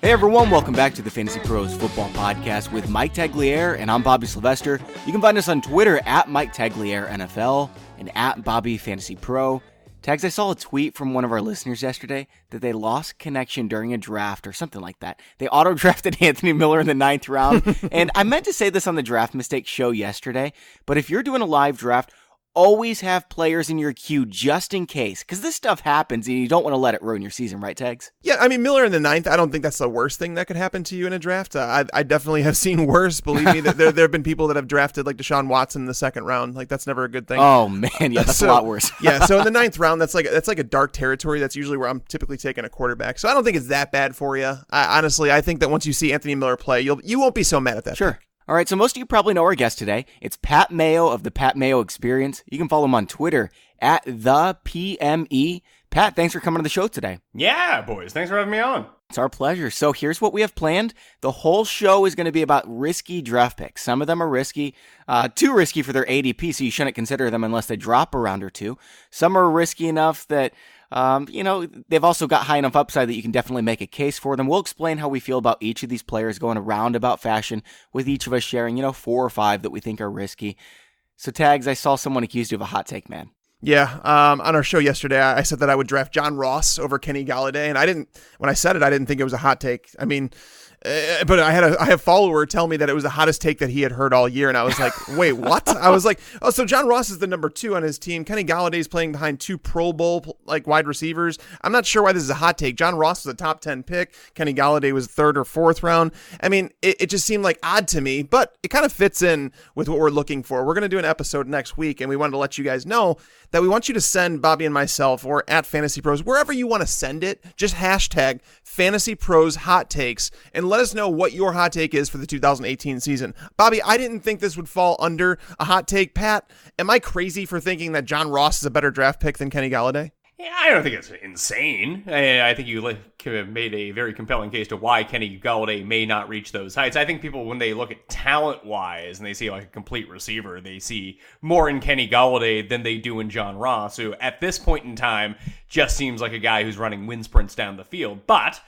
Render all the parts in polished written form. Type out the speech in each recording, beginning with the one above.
Hey everyone, welcome back to the Fantasy Pros Football Podcast with Mike Tagliere, and I'm Bobby Sylvester. You can find us on Twitter at Mike Tagliere NFL and at Bobby Fantasy Pro. Tags, I saw a tweet from one of our listeners yesterday that they lost connection during a draft or something like that. They auto-drafted Anthony Miller in the 9th round, and I meant to say this on the Draft Mistake show yesterday, but if you're doing a live draft, always have players in your queue just in case, because this stuff happens and you don't want to let it ruin your season, right, Tags? Yeah, I mean, Miller in the 9th, I don't think that's the worst thing that could happen to you in a draft. I definitely have seen worse. Believe me, there have been people that have drafted like Deshaun Watson in the 2nd round. Like, that's never a good thing. Oh, man, yeah, that's a lot worse. Yeah, so in the 9th round, that's like a dark territory. That's usually where I'm typically taking a quarterback. So I don't think it's that bad for you. Honestly, I think that once you see Anthony Miller play, you won't be so mad at that. Sure. All right, so most of you probably know our guest today. It's Pat Mayo of the Pay Mayo Experience. You can follow him on Twitter at the PME. Pat, thanks for coming to the show today. Yeah, boys. Thanks for having me on. It's our pleasure. So here's what we have planned. The whole show is going to be about risky draft picks. Some of them are risky, too risky for their ADP, so you shouldn't consider them unless they drop a round or two. Some are risky enough that they've also got high enough upside that you can definitely make a case for them. We'll explain how we feel about each of these players going a roundabout fashion, with each of us sharing, 4 or 5 that we think are risky. So, Tags, I saw someone accused you of a hot take, man. Yeah, on our show yesterday, I said that I would draft John Ross over Kenny Golladay, and when I said it, I didn't think it was a hot take. I mean, but I had a follower tell me that it was the hottest take that he had heard all year, and I was like, wait, what? I was like, oh, so John Ross is the number 2 on his team. Kenny Golladay is playing behind 2 Pro Bowl wide receivers. I'm not sure why this is a hot take. John Ross was a top 10 pick. Kenny Golladay was 3rd or 4th round. I mean, it just seemed like odd to me, but it kind of fits in with what we're looking for. We're going to do an episode next week, and we wanted to let you guys know that we want you to send Bobby and myself, or at Fantasy Pros, wherever you want to send it, just hashtag Fantasy Pros Hot Takes, and let us know what your hot take is for the 2018 season. Bobby, I didn't think this would fall under a hot take. Pat, am I crazy for thinking that John Ross is a better draft pick than Kenny Golladay? Yeah, I don't think it's insane. I think you have made a very compelling case to why Kenny Golladay may not reach those heights. I think people, when they look at talent-wise and they see like a complete receiver, they see more in Kenny Golladay than they do in John Ross, who at this point in time just seems like a guy who's running wind sprints down the field. But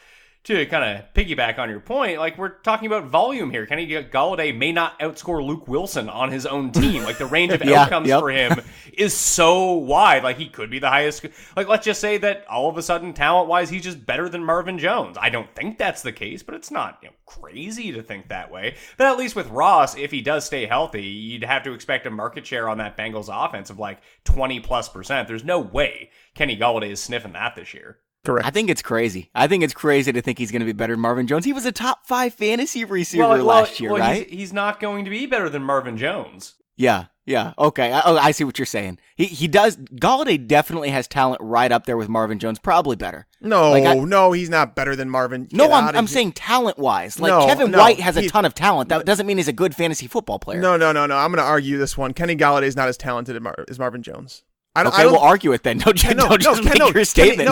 to kind of piggyback on your point, like, we're talking about volume here. Kenny Golladay may not outscore Luke Wilson on his own team. Like, the range of outcomes for him is so wide. Like, he could be the highest. Like, let's just say that all of a sudden, talent-wise, he's just better than Marvin Jones. I don't think that's the case, but it's not crazy to think that way. But at least with Ross, if he does stay healthy, you'd have to expect a market share on that Bengals offense of like 20+%. There's no way Kenny Golladay is sniffing that this year. Correct. I think it's crazy. I think it's crazy to think he's going to be better than Marvin Jones. He was a top 5 fantasy receiver last year, right? He's not going to be better than Marvin Jones. Yeah. Okay. I see what you're saying. He does. Golladay definitely has talent right up there with Marvin Jones, probably better. No, he's not better than Marvin. I'm saying talent-wise. Like, Kevin White has a ton of talent. That doesn't mean he's a good fantasy football player. No. I'm going to argue this one. Kenny Golladay is not as talented as Marvin Jones. We'll argue it then. Don't just make your statement.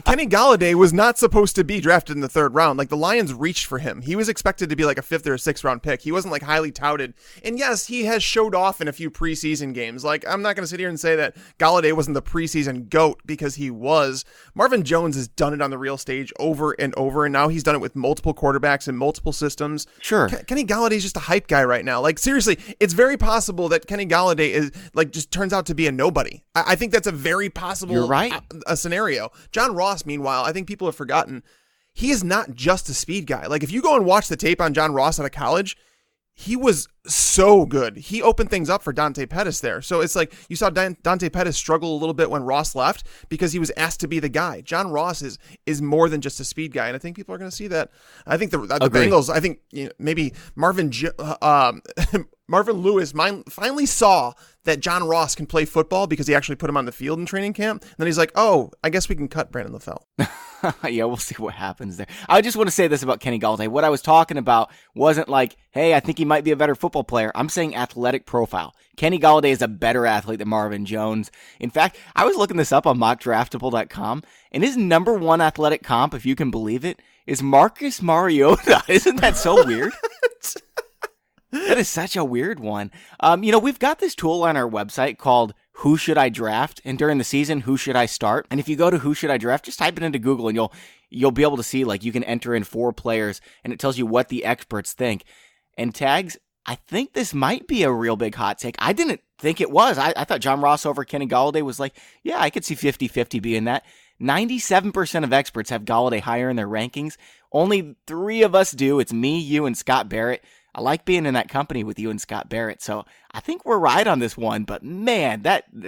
Kenny Golladay was not supposed to be drafted in the 3rd round. Like, the Lions reached for him. He was expected to be like a 5th or a 6th round pick. He wasn't like highly touted. And yes, he has showed off in a few preseason games. Like, I'm not going to sit here and say that Golladay wasn't the preseason GOAT, because he was. Marvin Jones has done it on the real stage over and over, and now he's done it with multiple quarterbacks and multiple systems. Sure. Kenny Golladay is just a hype guy right now. Like, seriously, it's very possible that Kenny Golladay is like just turns out to be a nobody. I think that's a very possible a scenario. John Ross, meanwhile, I think people have forgotten, he is not just a speed guy. Like, if you go and watch the tape on John Ross out of college, he was so good. He opened things up for Dante Pettis there. So it's like you saw Dante Pettis struggle a little bit when Ross left because he was asked to be the guy. John Ross is more than just a speed guy, and I think people are going to see that. I think the Bengals, I think maybe Marvin Lewis finally saw that John Ross can play football because he actually put him on the field in training camp. And then he's like, oh, I guess we can cut Brandon LaFell. Yeah, we'll see what happens there. I just want to say this about Kenny Golladay. What I was talking about wasn't like, hey, I think he might be a better football player. I'm saying athletic profile. Kenny Golladay is a better athlete than Marvin Jones. In fact, I was looking this up on mockdraftable.com, and his number 1 athletic comp, if you can believe it, is Marcus Mariota. Isn't that so weird? That is such a weird one. We've got this tool on our website called who should I draft? And during the season, who should I start? And if you go to who should I draft, just type it into Google and you'll be able to see, like, you can enter in 4 players and it tells you what the experts think. And Tags, I think this might be a real big hot take. I didn't think it was. I thought John Ross over Kenny Golladay was like, yeah, I could see 50-50 being that. 97% of experts have Golladay higher in their rankings. Only 3 of us do. It's me, you, and Scott Barrett. I like being in that company with you and Scott Barrett, so I think we're right on this one, but man,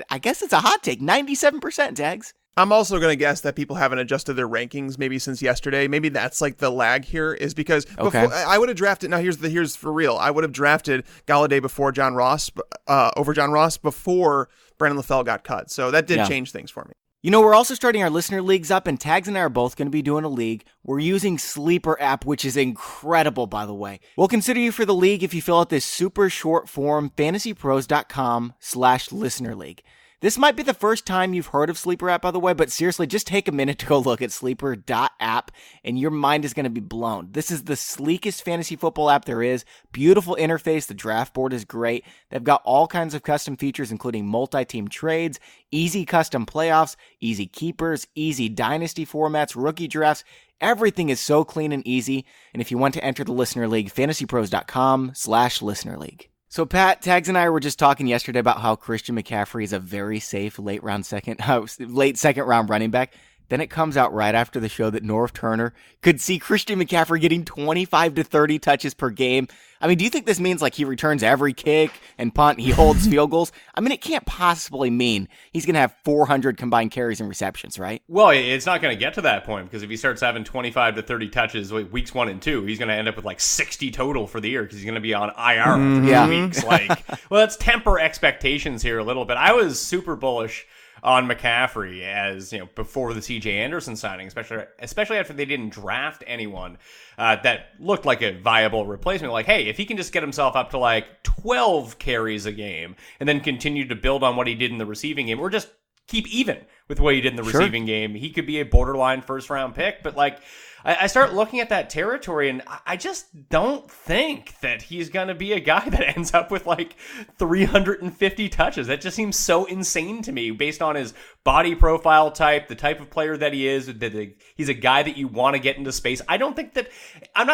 I guess it's a hot take. 97%, Tags. I'm also going to guess that people haven't adjusted their rankings maybe since yesterday. Maybe that's like the lag here, is because before, I would have drafted. Now here's for real. I would have drafted Golladay before John Ross, over John Ross before Brandon LaFell got cut. So that did change things for me. You know, we're also starting our listener leagues up, and Tags and I are both going to be doing a league. We're using Sleeper app, which is incredible, by the way. We'll consider you for the league if you fill out this super short form, fantasypros.com/listener league. This might be the first time you've heard of Sleeper app, by the way, but seriously, just take a minute to go look at sleeper.app, and your mind is going to be blown. This is the sleekest fantasy football app there is. Beautiful interface. The draft board is great. They've got all kinds of custom features, including multi-team trades, easy custom playoffs, easy keepers, easy dynasty formats, rookie drafts. Everything is so clean and easy. And if you want to enter the listener league, fantasypros.com/listener league. So Pat, Tags and I were just talking yesterday about how Christian McCaffrey is a very safe late second round running back. Then it comes out right after the show that Norv Turner could see Christian McCaffrey getting 25 to 30 touches per game. I mean, do you think this means like he returns every kick and punt, he holds field goals? I mean, it can't possibly mean he's going to have 400 combined carries and receptions, right? Well, it's not going to get to that point, because if he starts having 25 to 30 touches weeks 1 and 2, he's going to end up with like 60 total for the year, because he's going to be on IR for 2 weeks. Like, well, let's temper expectations here a little bit. I was super bullish on McCaffrey, as you know, before the CJ Anderson signing, especially after they didn't draft anyone that looked like a viable replacement. Like, hey, if he can just get himself up to like 12 carries a game and then continue to build on what he did in the receiving game, or just keep even with what he did in the receiving game, he could be a borderline first-round pick. But like, I start looking at that territory, and I just don't think that he's going to be a guy that ends up with like 350 touches. That just seems so insane to me based on his body profile type, the type of player that he is, that he's a guy that you want to get into space. I'm not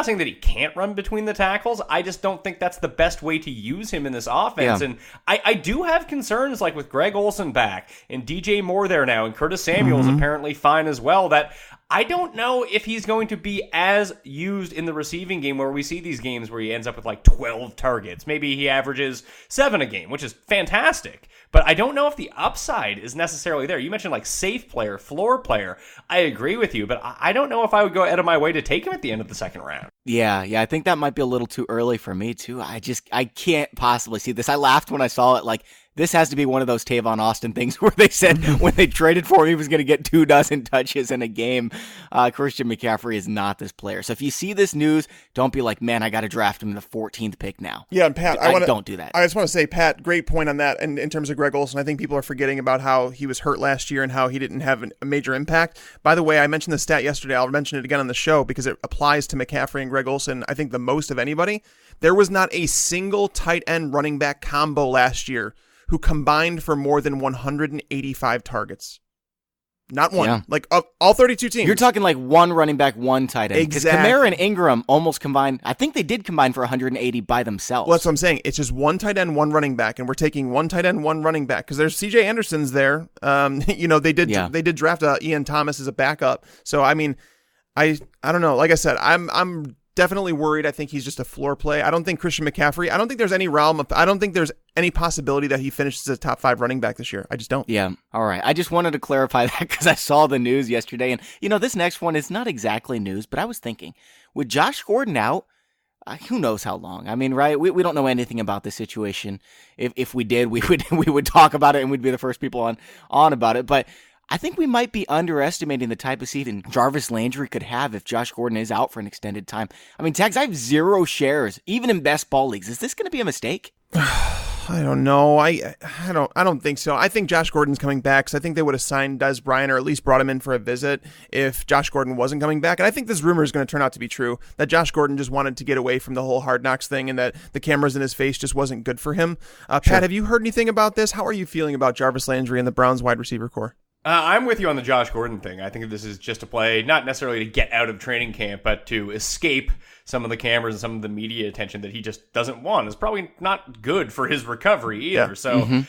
saying that he can't run between the tackles. I just don't think that's the best way to use him in this offense. Yeah. And I do have concerns, like with Greg Olsen back and DJ Moore there now, and Curtis Samuel's apparently fine as well, that I don't know if he's going to be as used in the receiving game, where we see these games where he ends up with like 12 targets. Maybe he averages 7 a game, which is fantastic. But I don't know if the upside is necessarily there. You mentioned like safe player, floor player. I agree with you, but I don't know if I would go out of my way to take him at the end of the second round. Yeah, I think that might be a little too early for me too. I can't possibly see this. I laughed when I saw it, like, this has to be one of those Tavon Austin things where they said when they traded for him, he was going to get 24 touches in a game. Christian McCaffrey is not this player. So if you see this news, don't be like, man, I got to draft him in the 14th pick now. Yeah, and Pat, don't do that. I just want to say, Pat, great point on that. And in terms of Greg Olsen, I think people are forgetting about how he was hurt last year and how he didn't have a major impact. By the way, I mentioned the stat yesterday. I'll mention it again on the show because it applies to McCaffrey and Greg Olsen, I think, the most of anybody. There was not a single tight end running back combo last year who combined for more than 185 targets. Not one. Yeah. Like, all 32 teams. You're talking like one running back, one tight end. Exactly. Because Kamara and Ingram almost combined. I think they did combine for 180 by themselves. Well, that's what I'm saying. It's just one tight end, one running back, and we're taking one tight end, one running back, because there's CJ Anderson's there. They did draft Ian Thomas as a backup. So, I mean, I don't know. Like I said, I'm definitely worried. I think he's just a floor play. I don't think Christian McCaffrey, I don't think there's any possibility that he finishes as a top 5 running back this year. I just don't. Yeah. All right. I just wanted to clarify that because I saw the news yesterday. And, this next one is not exactly news, but I was thinking, with Josh Gordon out, who knows how long? I mean, right? We don't know anything about the situation. If we did, we would talk about it and we'd be the first people on about it. But I think we might be underestimating the type of season Jarvis Landry could have if Josh Gordon is out for an extended time. I mean, Tags, I have 0 shares, even in best ball leagues. Is this going to be a mistake? I don't know. I don't think so. I think Josh Gordon's coming back because I think they would have signed Des Bryant or at least brought him in for a visit if Josh Gordon wasn't coming back. And I think this rumor is going to turn out to be true, that Josh Gordon just wanted to get away from the whole Hard Knocks thing and that the cameras in his face just wasn't good for him. Pat, have you heard anything about this? How are you feeling about Jarvis Landry and the Browns wide receiver core? I'm with you on the Josh Gordon thing. I think this is just a play, not necessarily to get out of training camp, but to escape some of the cameras and some of the media attention that he just doesn't want. It's probably not good for his recovery either. Yeah. So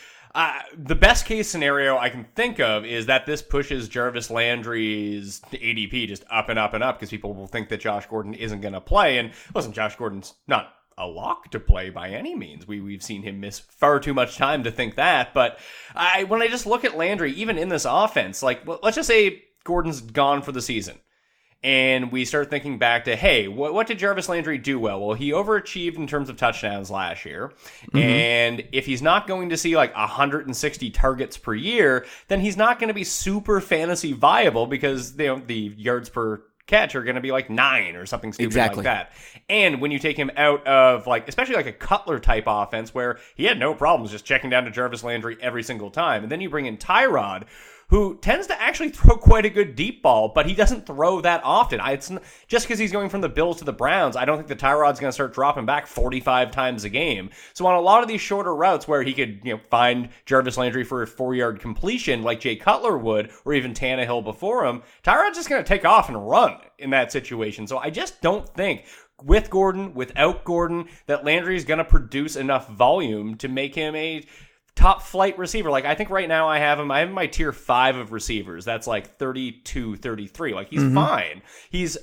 the best case scenario I can think of is that this pushes Jarvis Landry's ADP just up and up and up because people will think that Josh Gordon isn't going to play. And listen, Josh Gordon's not a lock to play by any means. We've seen him miss far too much time to think that. But when I just look at Landry, even in this offense, like let's just say Gordon's gone for the season. And we start thinking back to, hey, what did Jarvis Landry do well? Well, he overachieved in terms of touchdowns last year. Mm-hmm. And if he's not going to see like 160 targets per year, then he's not going to be super fantasy viable because the yards per catch are going to be like 9 or something stupid like that. And when you take him out of especially like a Cutler type offense where he had no problems just checking down to Jarvis Landry every single time. And then you bring in Tyrod, who tends to actually throw quite a good deep ball, but he doesn't throw that often. It's just because he's going from the Bills to the Browns, I don't think the Tyrod's going to start dropping back 45 times a game. So on a lot of these shorter routes where he could find Jarvis Landry for a 4-yard completion like Jay Cutler would, or even Tannehill before him, Tyrod's just going to take off and run in that situation. So I just don't think with Gordon, without Gordon, that Landry's going to produce enough volume to make him a top flight receiver. Like I think right now I have my tier 5 of receivers. That's like 32, 33. Like he's fine. He's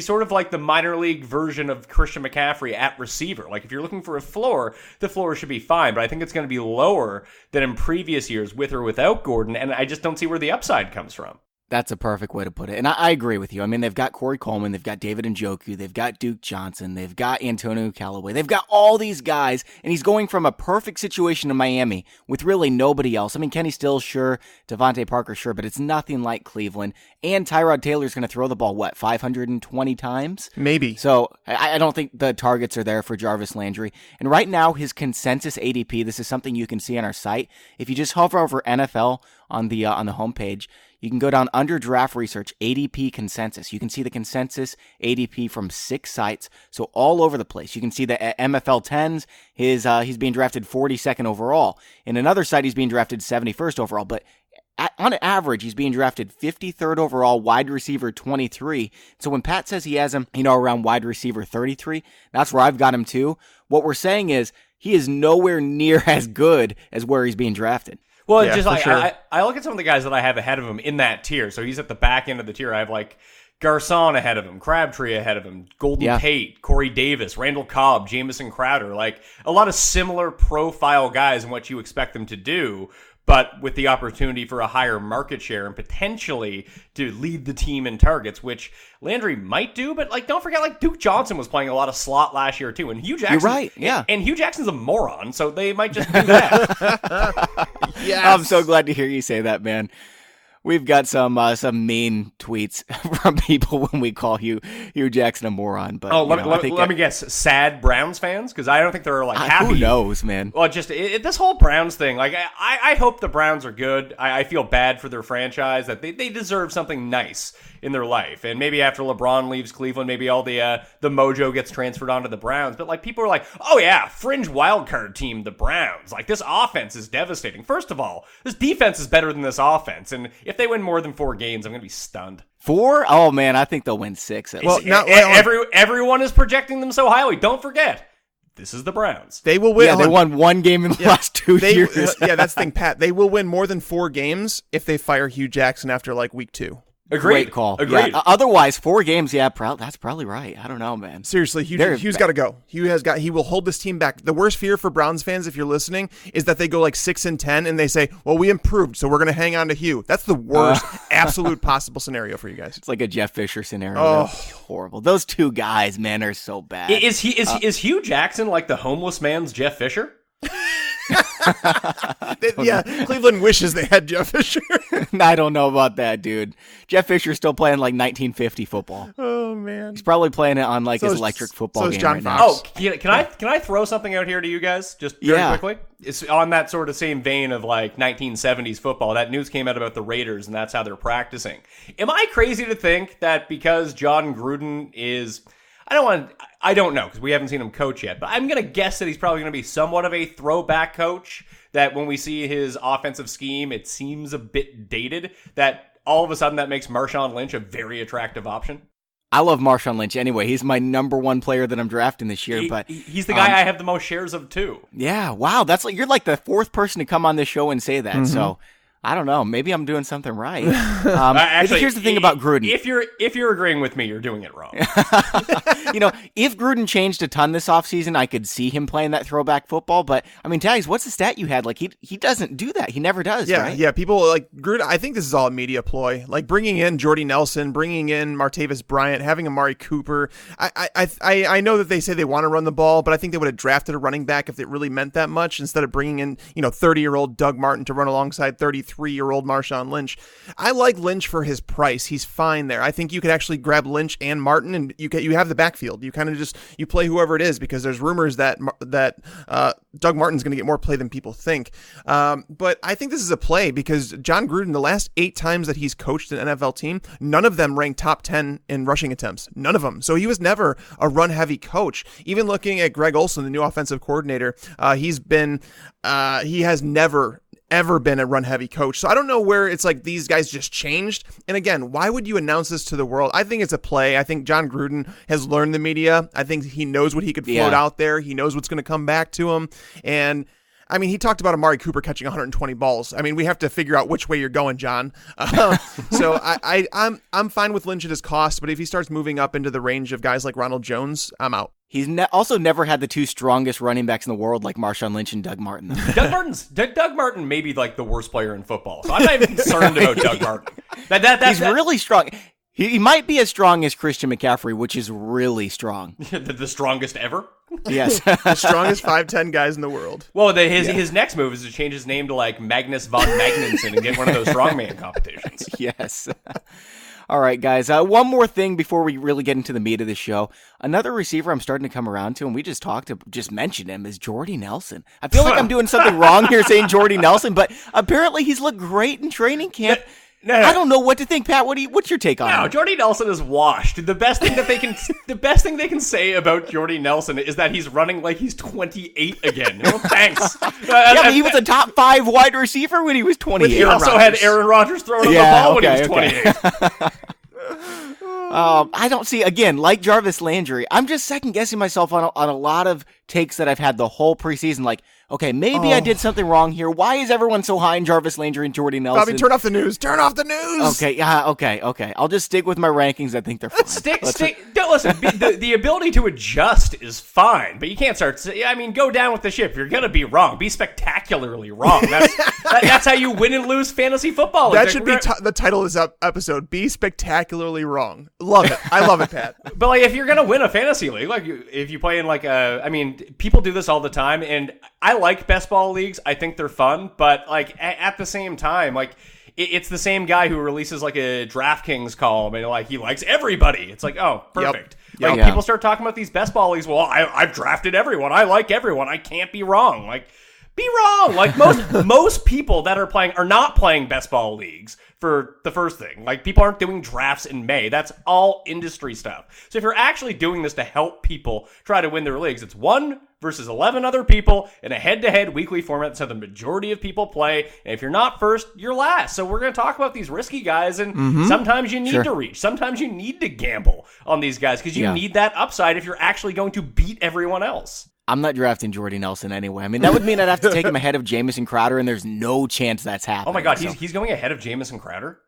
sort of like the minor league version of Christian McCaffrey at receiver. Like if you're looking for a floor, the floor should be fine, but I think it's going to be lower than in previous years with or without Gordon, and I just don't see where the upside comes from. That's a perfect way to put it. And I agree with you. I mean, they've got Corey Coleman, they've got David Njoku, they've got Duke Johnson, they've got Antonio Callaway. They've got all these guys, and he's going from a perfect situation in Miami with really nobody else. I mean, Kenny Stills, sure, Devontae Parker, sure, but it's nothing like Cleveland. And Tyrod Taylor's going to throw the ball, 520 times? Maybe. So I don't think the targets are there for Jarvis Landry. And right now, his consensus ADP, this is something you can see on our site. If you just hover over NFL on the homepage, you can go down under draft research, ADP consensus. You can see the consensus ADP from 6 sites, so all over the place. You can see the MFL 10s, he's being drafted 42nd overall. In another site, he's being drafted 71st overall, but on average, he's being drafted 53rd overall, wide receiver 23. So when Pat says he has him, around wide receiver 33, that's where I've got him too. What we're saying is he is nowhere near as good as where he's being drafted. Well, yeah, just like sure. I look at some of the guys that I have ahead of him in that tier. So he's at the back end of the tier. I have like Garcon ahead of him, Crabtree ahead of him, Golden Tate, Corey Davis, Randall Cobb, Jamison Crowder. Like a lot of similar profile guys and what you expect them to do, but with the opportunity for a higher market share and potentially to lead the team in targets, which Landry might do. But don't forget, Duke Johnson was playing a lot of slot last year too, and Hugh Jackson. You're right, yeah. And Hugh Jackson's a moron, so they might just do that. Yes. I'm so glad to hear you say that, man. We've got some mean tweets from people when we call Hugh Jackson a moron. But let me guess, sad Browns fans, because I don't think they're happy. Who knows, man? Well, just this whole Browns thing. I hope the Browns are good. I feel bad for their franchise, that they deserve something nice in their life. And maybe after LeBron leaves Cleveland, maybe all the mojo gets transferred onto the Browns. But people are like, oh yeah, fringe wildcard team, the Browns. This offense is devastating. First of all, this defense is better than this offense, and if they win more than 4 games, I'm going to be stunned. 4? Oh, man, I think they'll win 6. Everyone is projecting them so highly. Don't forget, this is the Browns. They will win. Yeah, they won 1 game in the last 2 years. That's the thing, Pat. They will win more than 4 games if they fire Hugh Jackson after week 2. Agreed. Great call. Agreed. Yeah. Otherwise, 4 games, that's probably right. I don't know, man. Seriously, Hugh's got to go. He will hold this team back. The worst fear for Browns fans, if you're listening, is that they go 6-10 and they say, well, we improved, so we're going to hang on to Hugh. That's the worst absolute possible scenario for you guys. It's like a Jeff Fisher scenario. Oh, horrible. Those 2 guys, man, are so bad. Is Hugh Jackson like the homeless man's Jeff Fisher? Cleveland wishes they had Jeff Fisher. I don't know about that, dude. Jeff Fisher's still playing like 1950 football. Oh man, he's probably playing it on like his electric football game John right Fox. now. Oh, can I throw something out here to you guys just very quickly? It's on that sort of same vein of like 1970s football. That news came out about the Raiders, and that's how they're practicing. Am I crazy to think that because John Gruden is... I don't know because we haven't seen him coach yet, but I'm going to guess that he's probably going to be somewhat of a throwback coach, that when we see his offensive scheme, it seems a bit dated, that all of a sudden that makes Marshawn Lynch a very attractive option. I love Marshawn Lynch anyway. He's my number one player that I'm drafting this year. But he's the guy I have the most shares of too. Yeah, wow. You're like the fourth person to come on this show and say that. Mm-hmm. So I don't know. Maybe I'm doing something right. Actually, here's the thing about Gruden. If you're agreeing with me, you're doing it wrong. If Gruden changed a ton this offseason, I could see him playing that throwback football. But, I mean, Tags, what's the stat you had? Like, he doesn't do that. He never does, right? Yeah, people like Gruden. I think this is all a media ploy. Like, bringing in Jordy Nelson, bringing in Martavis Bryant, having Amari Cooper. I know that they say they want to run the ball, but I think they would have drafted a running back if it really meant that much instead of bringing in, 30-year-old Doug Martin to run alongside 33-year-old Marshawn Lynch. I like Lynch for his price. He's fine there. I think you could actually grab Lynch and Martin, and you have the backfield. You kind of you play whoever it is, because there's rumors that Doug Martin's going to get more play than people think. But I think this is a play because John Gruden, the last 8 times that he's coached an NFL team, none of them ranked top 10 in rushing attempts. None of them. So he was never a run-heavy coach. Even looking at Greg Olson, the new offensive coordinator, he has never ever been a run-heavy coach. So I don't know where it's like these guys just changed. And again, why would you announce this to the world? I think it's a play. I think John Gruden has learned the media. I think he knows what he could float out there. He knows what's going to come back to him. And I mean, he talked about Amari Cooper catching 120 balls. I mean, we have to figure out which way you're going, John. So I'm fine with Lynch at his cost, but if he starts moving up into the range of guys like Ronald Jones, I'm out. He's also never had the 2 strongest running backs in the world like Marshawn Lynch and Doug Martin. Doug Martin may be like the worst player in football, so I'm not even concerned about Doug Martin. He's really strong. He might be as strong as Christian McCaffrey, which is really strong. The strongest ever? Yes. The strongest 5'10" guys in the world. Well, his next move is to change his name to like Magnus von Magnuson and get one of those strongman competitions. Yes. All right, guys. One more thing before we really get into the meat of the show. Another receiver I'm starting to come around to, and we just mentioned him, is Jordy Nelson. I feel like I'm doing something wrong here saying Jordy Nelson, but apparently he's looked great in training camp. No. I don't know what to think, Pat. What's your take on him? No, Jordy Nelson is washed. The best thing they can say about Jordy Nelson is that he's running like he's 28 again. No, thanks. But he was a top 5 wide receiver when he was 28. He also had Aaron Rodgers throwing the ball when he was 28. I don't see, again, like Jarvis Landry, I'm just second guessing myself on a lot of takes that I've had the whole preseason. Like, okay, maybe I did something wrong here. Why is everyone so high in Jarvis Landry and Jordy Nelson? Bobby, turn off the news. Turn off the news. Okay. I'll just stick with my rankings. I think they're fine. Listen, the ability to adjust is fine, but you can't go down with the ship. You're going to be wrong. Be spectacularly wrong. That's how you win and lose fantasy football. That should be the title of this episode. Be spectacularly wrong. Love it. I love it, Pat. But like, if you're going to win a fantasy league, like if you play in people do this all the time, and I like best ball leagues. I think they're fun, but like at the same time, like it's the same guy who releases like a DraftKings column and like he likes everybody. It's like, oh, perfect. Yep. People start talking about these best ball leagues. Well, I've drafted everyone. I like everyone. I can't be wrong. Like, be wrong. Like most people that are playing are not playing best ball leagues for the first thing. Like, people aren't doing drafts in May. That's all industry stuff. So if you're actually doing this to help people try to win their leagues, it's 1 versus 11 other people in a head-to-head weekly format. That's how the majority of people play. And if you're not first, you're last. So we're going to talk about these risky guys, and sometimes you need to reach. Sometimes you need to gamble on these guys because you need that upside if you're actually going to beat everyone else. I'm not drafting Jordy Nelson anyway. I mean, that would mean I'd have to take him ahead of Jamison Crowder, and there's no chance that's happening. Oh my God, he's going ahead of Jamison Crowder?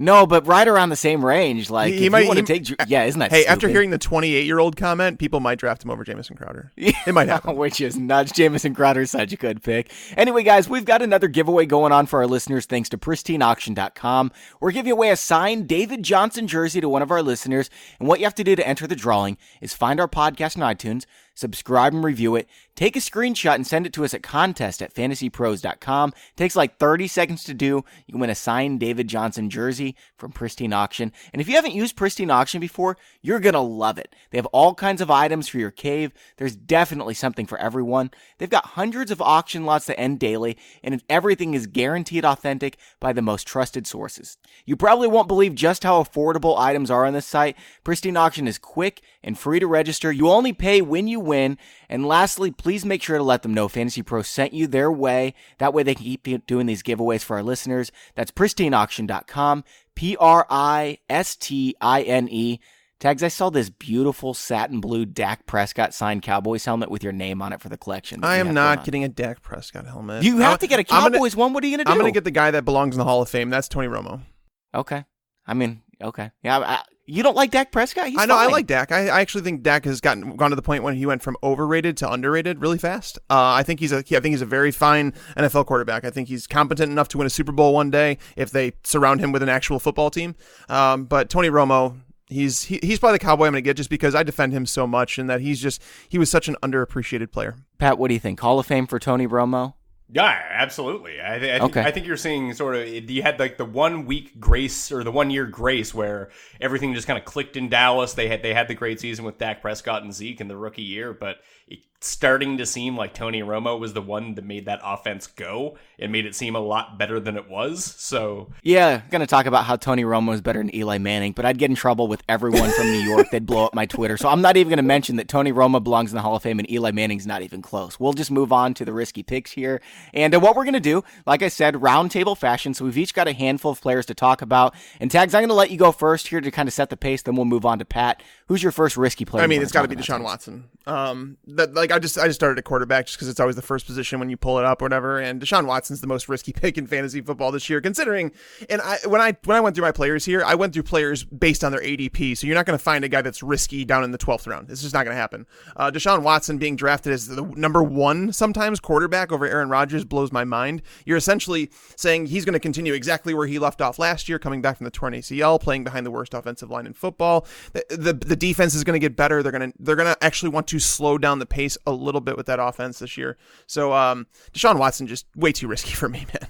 No, but right around the same range. Like, isn't that isn't that stupid? After hearing the 28-year-old comment, people might draft him over Jamison Crowder. It might happen. Which is nuts. Jamison Crowder is such a good pick. Anyway, guys, we've got another giveaway going on for our listeners thanks to pristineauction.com. We're giving away a signed David Johnson jersey to one of our listeners, and what you have to do to enter the drawing is find our podcast on iTunes, subscribe and review it. Take a screenshot and send it to us at contest@fantasypros.com. It takes like 30 seconds to do. You can win a signed David Johnson jersey from Pristine Auction. And if you haven't used Pristine Auction before, you're going to love it. They have all kinds of items for your cave. There's definitely something for everyone. They've got hundreds of auction lots that end daily, and everything is guaranteed authentic by the most trusted sources. You probably won't believe just how affordable items are on this site. Pristine Auction is quick and free to register. You only pay when you win. And lastly, please make sure to let them know Fantasy Pro sent you their way. That way they can keep doing these giveaways for our listeners. That's pristineauction.com, PRISTINE. Tags, I saw this beautiful satin blue Dak Prescott signed Cowboys helmet with your name on it for the collection. I am not getting a Dak Prescott helmet. You have to get a Cowboys one. What are you going to do? I'm going to get the guy that belongs in the Hall of Fame. That's Tony Romo. Okay. Okay. Yeah, you don't like Dak Prescott? I know. I like Dak. I actually think Dak has gone to the point when he went from overrated to underrated really fast. I think he's a very fine NFL quarterback. I think he's competent enough to win a Super Bowl one day if they surround him with an actual football team. But Tony Romo, he's probably the Cowboy I'm going to get just because I defend him so much and that he was such an underappreciated player. Pat, what do you think? Hall of Fame for Tony Romo? Yeah, absolutely. I think you're seeing sort of, you had like the 1 week grace or the 1 year grace where everything just kind of clicked in Dallas. They had the great season with Dak Prescott and Zeke in the rookie year, but it's starting to seem like Tony Romo was the one that made that offense go and made it seem a lot better than it was. So yeah, I'm going to talk about how Tony Romo is better than Eli Manning, but I'd get in trouble with everyone from New York. They'd blow up my Twitter. So I'm not even going to mention that Tony Romo belongs in the Hall of Fame and Eli Manning's not even close. We'll just move on to the risky picks here. And what we're going to do, like I said, roundtable fashion. So we've each got a handful of players to talk about. And Tags, I'm going to let you go first here to kind of set the pace. Then we'll move on to Pat. Who's your first risky player? I mean, it's got to be Deshaun Watson. I just started at quarterback just because it's always the first position when you pull it up or whatever. And Deshaun Watson's the most risky pick in fantasy football this year, considering. And when I went through my players here, I went through players based on their ADP. So you're not going to find a guy that's risky down in the 12th round. It's just not going to happen. Deshaun Watson being drafted as the number one sometimes quarterback over Aaron Rodgers blows my mind. You're essentially saying he's going to continue exactly where he left off last year, coming back from the torn ACL, playing behind the worst offensive line in football. The defense is going to get better. They're going to actually want to slow down the pace a little bit with that offense this year. So Deshaun Watson just way too risky for me, man.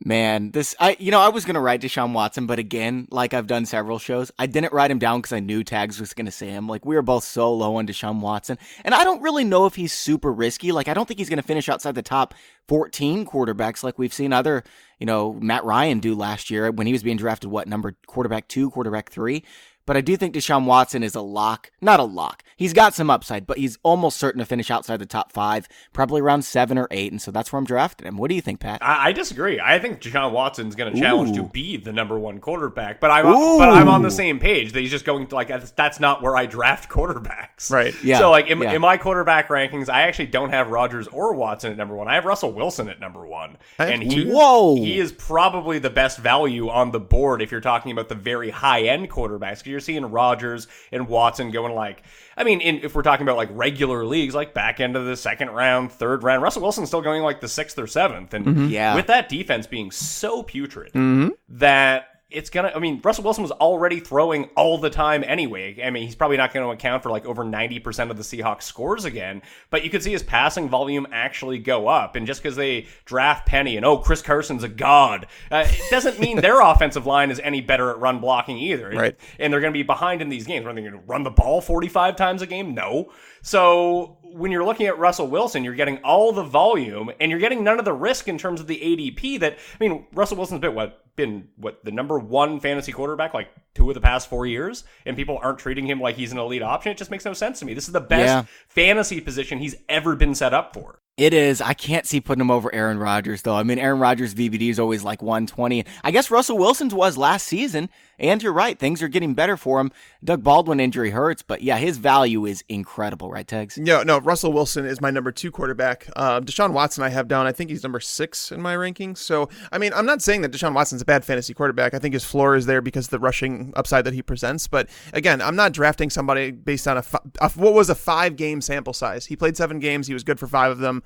Man, I was going to write Deshaun Watson, but again, like I've done several shows, I didn't write him down because I knew Tags was going to say him. Like, we were both so low on Deshaun Watson, and I don't really know if he's super risky. Like, I don't think he's going to finish outside the top 14 quarterbacks like we've seen other, Matt Ryan do last year when he was being drafted, number quarterback 2, quarterback 3. But I do think Deshaun Watson is a lock. Not a lock. He's got some upside, but he's almost certain to finish outside the top 5, probably around 7 or 8, and so that's where I'm drafting him. What do you think, Pat? I disagree. I think Deshaun Watson's going to challenge to be the number one quarterback, but I'm on the same page. That he's just going to, that's not where I draft quarterbacks. Right. Yeah. So, in my quarterback rankings, I actually don't have Rodgers or Watson at number 1. I have Russell Wilson at number 1. And he is probably the best value on the board if you're talking about the very high-end quarterbacks. You're seeing Rodgers and Watson going if we're talking about regular leagues, back end of the second round, third round, Russell Wilson's still going the 6th or 7th. And with that defense being so putrid that it's Russell Wilson was already throwing all the time anyway. He's probably not going to account for over 90% of the Seahawks scores again, but you could see his passing volume actually go up. And just because they draft Penny and, Chris Carson's a god, it doesn't mean their offensive line is any better at run blocking either. Right. And they're going to be behind in these games. Are they going to run the ball 45 times a game? No. So when you're looking at Russell Wilson, you're getting all the volume and you're getting none of the risk in terms of the ADP that, Russell Wilson's been the number 1 fantasy quarterback 2 of the past 4 years, and people aren't treating him like he's an elite option. It just makes no sense to me. This is the best fantasy position he's ever been set up for. It is. I can't see putting him over Aaron Rodgers, though. Aaron Rodgers' VBD is always 120. I guess Russell Wilson's was last season, and you're right. Things are getting better for him. Doug Baldwin injury hurts, but yeah, his value is incredible, right, Tegs? No, Russell Wilson is my number 2 quarterback. Deshaun Watson I have down. I think he's number 6 in my rankings. So, I'm not saying that Deshaun Watson's a bad fantasy quarterback. I think his floor is there because of the rushing upside that he presents. But again, I'm not drafting somebody based on what was a 5-game sample size. He played 7 games. He was good for 5 of them.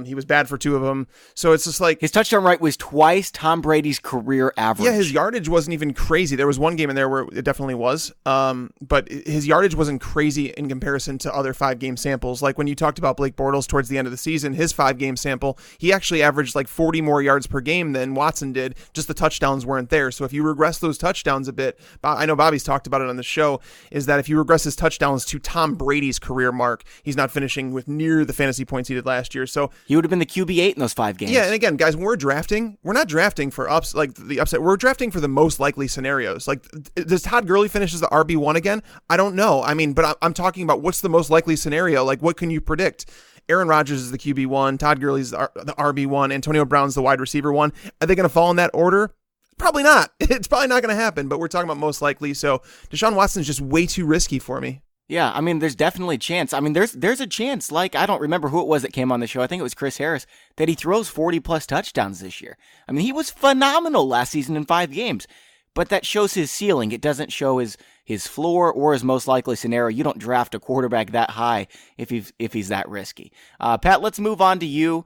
He was bad for 2 of them. So it's just like his touchdown rate was twice Tom Brady's career average. Yeah, his yardage wasn't even crazy. There was one game in there where it definitely was. But his yardage wasn't crazy in comparison to other 5-game samples. Like when you talked about Blake Bortles towards the end of the season, his 5-game sample, he actually averaged like 40 more yards per game than Watson did. Just the touchdowns weren't there. So if you regress those touchdowns a bit, I know Bobby's talked about it on the show, is that if you regress his touchdowns to Tom Brady's career mark, he's not finishing with near the fantasy points he did last year. So he would have been the QB8 in those 5 games. Yeah, and again, guys, when we're drafting, we're not drafting for the upset. We're drafting for the most likely scenarios. Like, does Todd Gurley finish as the RB1 again? I don't know. I mean, but I'm talking about what's the most likely scenario. Like, what can you predict? Aaron Rodgers is the QB1. Todd Gurley's the RB1. Antonio Brown's the wide receiver 1. Are they going to fall in that order? Probably not. It's probably not going to happen, but we're talking about most likely. So Deshaun Watson's just way too risky for me. Yeah, I mean, there's definitely a chance. I mean, there's a chance, like, I don't remember who it was that came on the show. I think it was Chris Harris, that he throws 40-plus touchdowns this year. I mean, he was phenomenal last season in 5 games, but that shows his ceiling. It doesn't show his floor or his most likely scenario. You don't draft a quarterback that high if he's that risky. Pat, let's move on to you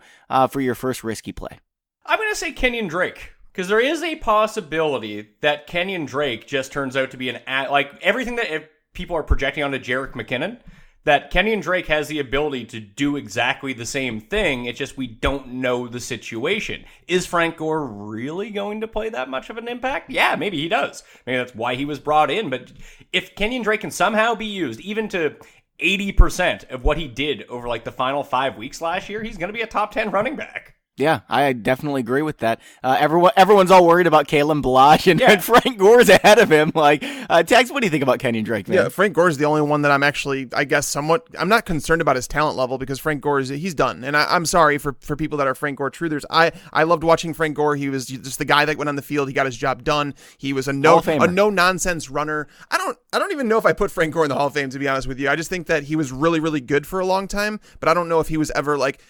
for your first risky play. I'm going to say Kenyon Drake. Because there is a possibility that Kenyon Drake just turns out to be like everything that people are projecting onto Jerick McKinnon, that Kenyon Drake has the ability to do exactly the same thing. It's just we don't know the situation. Is Frank Gore really going to play that much of an impact? Yeah, maybe he does. Maybe that's why he was brought in. But if Kenyon Drake can somehow be used even to 80% of what he did over like the final 5 weeks last year, he's going to be a top 10 running back. Yeah, I definitely agree with that. Everyone's all worried about Kalen Ballage, and Frank Gore's ahead of him. Like, Tags, what do you think about Kenyon Drake, man? Yeah, Frank Gore's the only one that I'm actually, I guess, I'm not concerned about his talent level, because Frank Gore he's done. And I'm sorry for people that are Frank Gore truthers. I loved watching Frank Gore. He was just the guy that went on the field. He got his job done. He was a no-nonsense runner. I don't even know if I put Frank Gore in the Hall of Fame, to be honest with you. I just think that he was really, really good for a long time, but I don't know if he was ever like,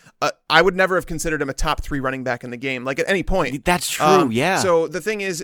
I would never have considered him a top 3 running back in the game, like at any point. That's true, yeah. So the thing is,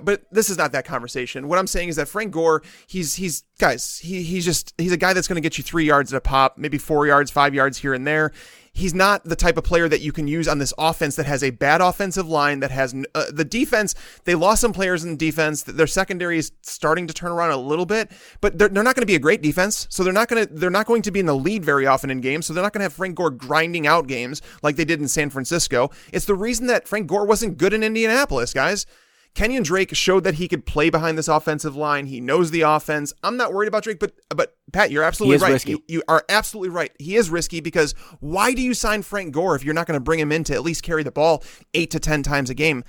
but this is not that conversation. What I'm saying is that Frank Gore, he's a guy that's going to get you 3 yards at a pop, maybe 4 yards, 5 yards here and there. He's not the type of player that you can use on this offense that has a bad offensive line, that has the defense. They lost some players in the defense. Their secondary is starting to turn around a little bit, but they're not going to be a great defense. So they're not going to be in the lead very often in games. So they're not going to have Frank Gore grinding out games like they did in San Francisco. It's the reason that Frank Gore wasn't good in Indianapolis, guys. Kenyon Drake showed that he could play behind this offensive line. He knows the offense. I'm not worried about Drake, but Pat, you're absolutely right. You are absolutely right. He is risky, because why do you sign Frank Gore if you're not going to bring him in to at least carry the ball 8 to 10 times a game?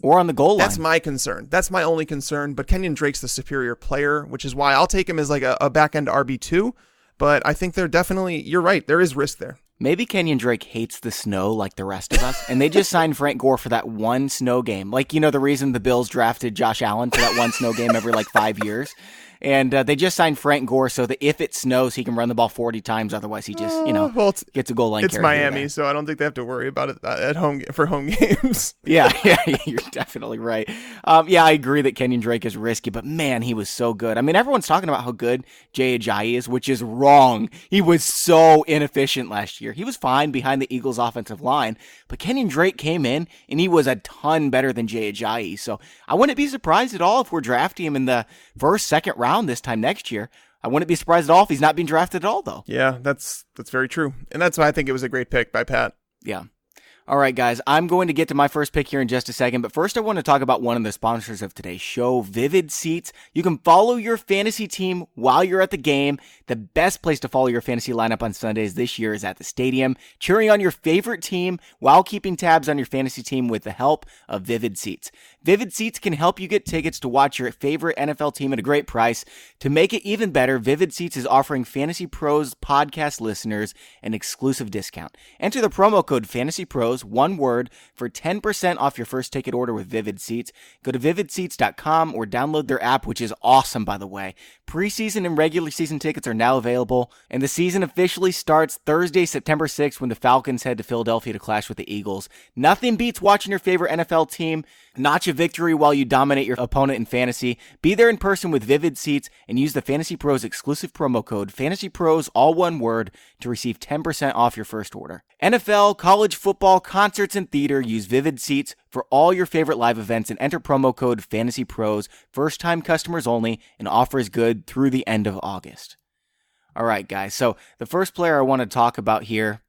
Or on the goal line. That's my concern. That's my only concern. But Kenyon Drake's the superior player, which is why I'll take him as like a back end RB2. But I think you're right. There is risk there. Maybe Kenyon Drake hates the snow like the rest of us, and they just signed Frank Gore for that one snow game. Like, the reason the Bills drafted Josh Allen for that one snow game every like 5 years. And they just signed Frank Gore so that if it snows, he can run the ball 40 times. Otherwise, he just, gets a goal line. It's Miami, so I don't think they have to worry about it at home for home games. Yeah, you're definitely right. I agree that Kenyon Drake is risky, but man, he was so good. I mean, everyone's talking about how good Jay Ajayi is, which is wrong. He was so inefficient last year. He was fine behind the Eagles' offensive line, but Kenyon Drake came in and he was a ton better than Jay Ajayi. So I wouldn't be surprised at all if we're drafting him in the first, second round this time next year. I wouldn't be surprised at all if he's not being drafted at all, though. Yeah, that's very true. And that's why I think it was a great pick by Pat. Yeah. All right, guys, I'm going to get to my first pick here in just a second, but first I want to talk about one of the sponsors of today's show, Vivid Seats. You can follow your fantasy team while you're at the game. The best place to follow your fantasy lineup on Sundays this year is at the stadium, cheering on your favorite team while keeping tabs on your fantasy team with the help of Vivid Seats. Vivid Seats can help you get tickets to watch your favorite NFL team at a great price. To make it even better, Vivid Seats is offering Fantasy Pros podcast listeners an exclusive discount. Enter the promo code Fantasy Pros Pros, one word, for 10% off your first ticket order with Vivid Seats. Go to vividseats.com or download their app, which is awesome, by the way. Preseason and regular season tickets are now available, and the season officially starts Thursday, September 6th, when the Falcons head to Philadelphia to clash with the Eagles. Nothing beats watching your favorite NFL team notch a victory while you dominate your opponent in fantasy. Be there in person with Vivid Seats and use the Fantasy Pros exclusive promo code FANTASYPROS, all one word, to receive 10% off your first order. NFL, college football, concerts, and theater, use Vivid Seats for all your favorite live events and enter promo code FANTASYPROS. First-time customers only, and offer is good through the end of August. All right, guys, so the first player I want to talk about here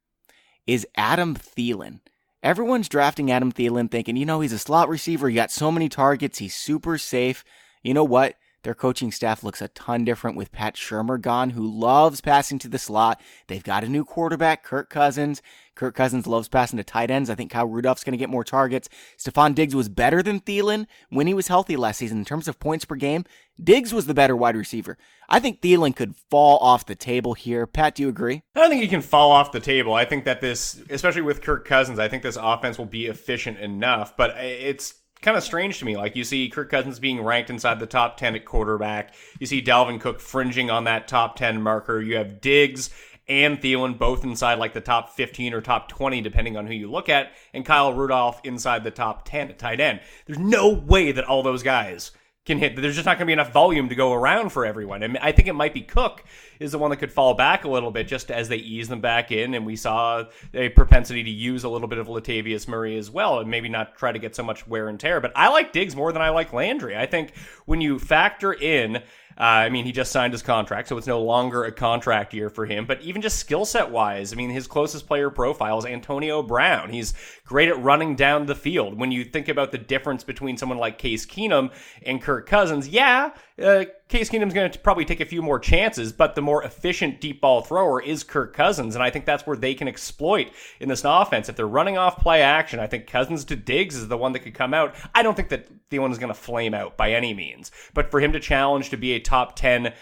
is Adam Thielen. Everyone's drafting Adam Thielen thinking, he's a slot receiver. He got so many targets. He's super safe. You know what? Their coaching staff looks a ton different with Pat Shurmur gone, who loves passing to the slot. They've got a new quarterback, Kirk Cousins. Kirk Cousins loves passing to tight ends. I think Kyle Rudolph's going to get more targets. Stephon Diggs was better than Thielen when he was healthy last season. In terms of points per game, Diggs was the better wide receiver. I think Thielen could fall off the table here. Pat, do you agree? I don't think he can fall off the table. I think that this, especially with Kirk Cousins, I think this offense will be efficient enough, but it's kind of strange to me. Like, you see Kirk Cousins being ranked inside the top 10 at quarterback. You see Dalvin Cook fringing on that top 10 marker. You have Diggs and Thielen both inside like the top 15 or top 20, depending on who you look at, and Kyle Rudolph inside the top 10 at tight end. There's no way that all those guys can hit. There's just not going to be enough volume to go around for everyone. And I think it might be Cook is the one that could fall back a little bit just as they ease them back in. And we saw a propensity to use a little bit of Latavius Murray as well, and maybe not try to get so much wear and tear. But I like Diggs more than I like Landry. I think when you factor in, he just signed his contract, so it's no longer a contract year for him. But even just skill set wise, his closest player profile is Antonio Brown. He's great at running down the field. When you think about the difference between someone like Case Keenum and Kirk Cousins, Case Keenum's going to probably take a few more chances, but the more efficient deep ball thrower is Kirk Cousins, and I think that's where they can exploit in this offense. If they're running off play action, I think Cousins to Diggs is the one that could come out. I don't think that the one is going to flame out by any means, but for him to challenge to be a top 10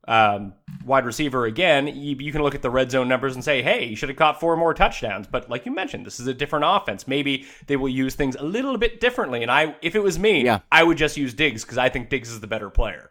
wide receiver again, you can look at the red zone numbers and say, hey, he should have caught 4 more touchdowns. But like you mentioned, this is a different offense. Maybe they will use things a little bit differently, and if it was me, I would just use Diggs because I think Diggs is the better player.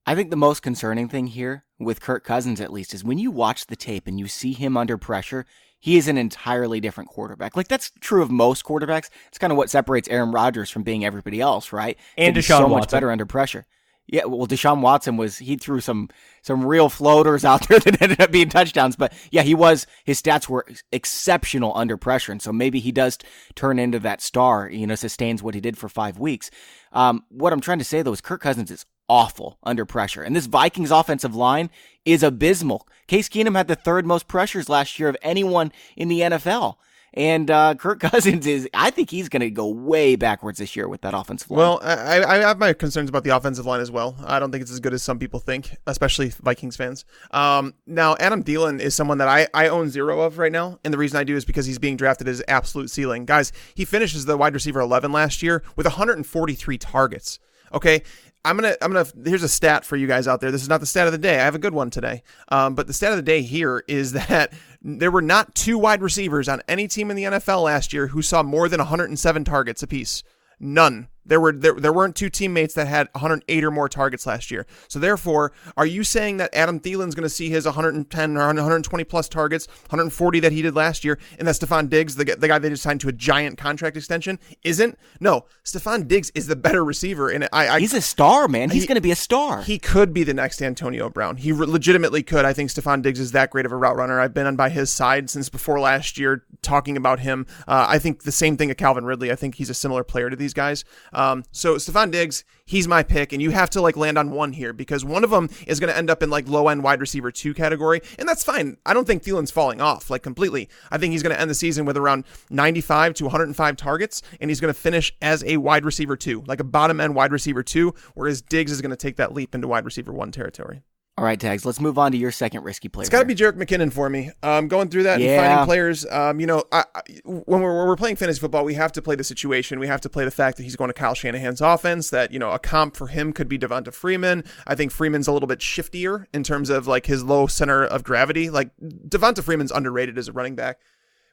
I think the most concerning thing here, with Kirk Cousins at least, is when you watch the tape and you see him under pressure, he is an entirely different quarterback. Like, that's true of most quarterbacks. It's kind of what separates Aaron Rodgers from being everybody else, right? And Deshaun so Watson. Much better under pressure. Yeah, well, Deshaun Watson he threw some real floaters out there that ended up being touchdowns. But yeah, his stats were exceptional under pressure. And so maybe he does turn into that star, sustains what he did for 5 weeks. What I'm trying to say though is Kirk Cousins is awful under pressure. And this Vikings offensive line is abysmal. Case Keenum had the 3rd most pressures last year of anyone in the NFL. And Kirk Cousins I think he's going to go way backwards this year with that offensive line. Well, I have my concerns about the offensive line as well. I don't think it's as good as some people think, especially Vikings fans. Now, Adam Thielen is someone that I own 0 of right now. And the reason I do is because he's being drafted as absolute ceiling. Guys, he finishes the wide receiver 11 last year with 143 targets. Okay. Here's a stat for you guys out there. This is not the stat of the day. I have a good one today. But the stat of the day here is that there were not 2 wide receivers on any team in the NFL last year who saw more than 107 targets apiece. None. There weren't 2 teammates that had 108 or more targets last year. So therefore, are you saying that Adam Thielen's going to see his 110 or 120 plus targets, 140 that he did last year, and that Stephon Diggs, the guy they just signed to a giant contract extension, isn't? No, Stephon Diggs is the better receiver, and he's a star, man. He's going to be a star. He could be the next Antonio Brown. He legitimately could. I think Stephon Diggs is that great of a route runner. I've been on by his side since before last year, talking about him. I think the same thing of Calvin Ridley. I think he's a similar player to these guys. So Stephon Diggs, he's my pick, and you have to land on one here because one of them is going to end up in low end wide receiver 2 category, and that's fine. I don't think Thielen's falling off completely. I think he's going to end the season with around 95 to 105 targets, and he's going to finish as a wide receiver 2, like a bottom end wide receiver 2, whereas Diggs is going to take that leap into wide receiver 1 territory. All right, Tags, let's move on to your second risky player. It's got to be Jerick McKinnon for me. Going through that and finding players, when we're playing fantasy football, we have to play the situation. We have to play the fact that he's going to Kyle Shanahan's offense, that, a comp for him could be Devonta Freeman. I think Freeman's a little bit shiftier in terms of his low center of gravity. Devonta Freeman's underrated as a running back.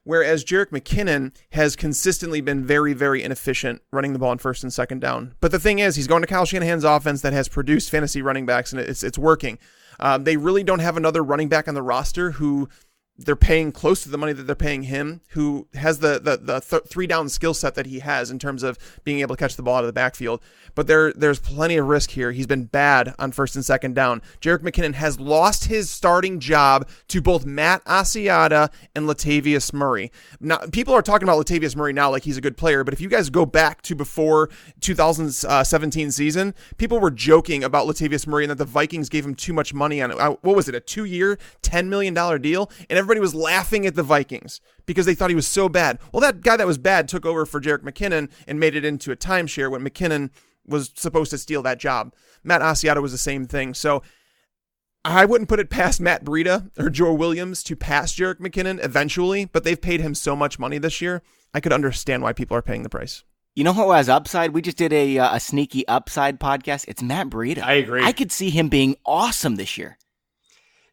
whereas Jerick McKinnon has consistently been very, very inefficient running the ball in first and second down. But the thing is, he's going to Kyle Shanahan's offense that has produced fantasy running backs, and it's working. They really don't have another running back on the roster who they're paying close to the money that they're paying him, who has the three down skill set that he has in terms of being able to catch the ball out of the backfield. But there's plenty of risk here. He's been bad on first and second down. Jerick McKinnon has lost his starting job to both Matt Asiata and Latavius Murray. Now, people are talking about Latavius Murray now like he's a good player, but if you guys go back to before 2017 season, people were joking about Latavius Murray and that the Vikings gave him too much money on it. What was it, a 2-year, $10 million deal? And everybody was laughing at the Vikings because they thought he was so bad. Well, that guy that was bad took over for Jerick McKinnon and made it into a timeshare when McKinnon was supposed to steal that job. Matt Asiata was the same thing. So I wouldn't put it past Matt Breida or Joe Williams to pass Jerick McKinnon eventually, but they've paid him so much money this year. I could understand why people are paying the price. You know who has upside? We just did a sneaky upside podcast. It's Matt Breida. I agree. I could see him being awesome this year.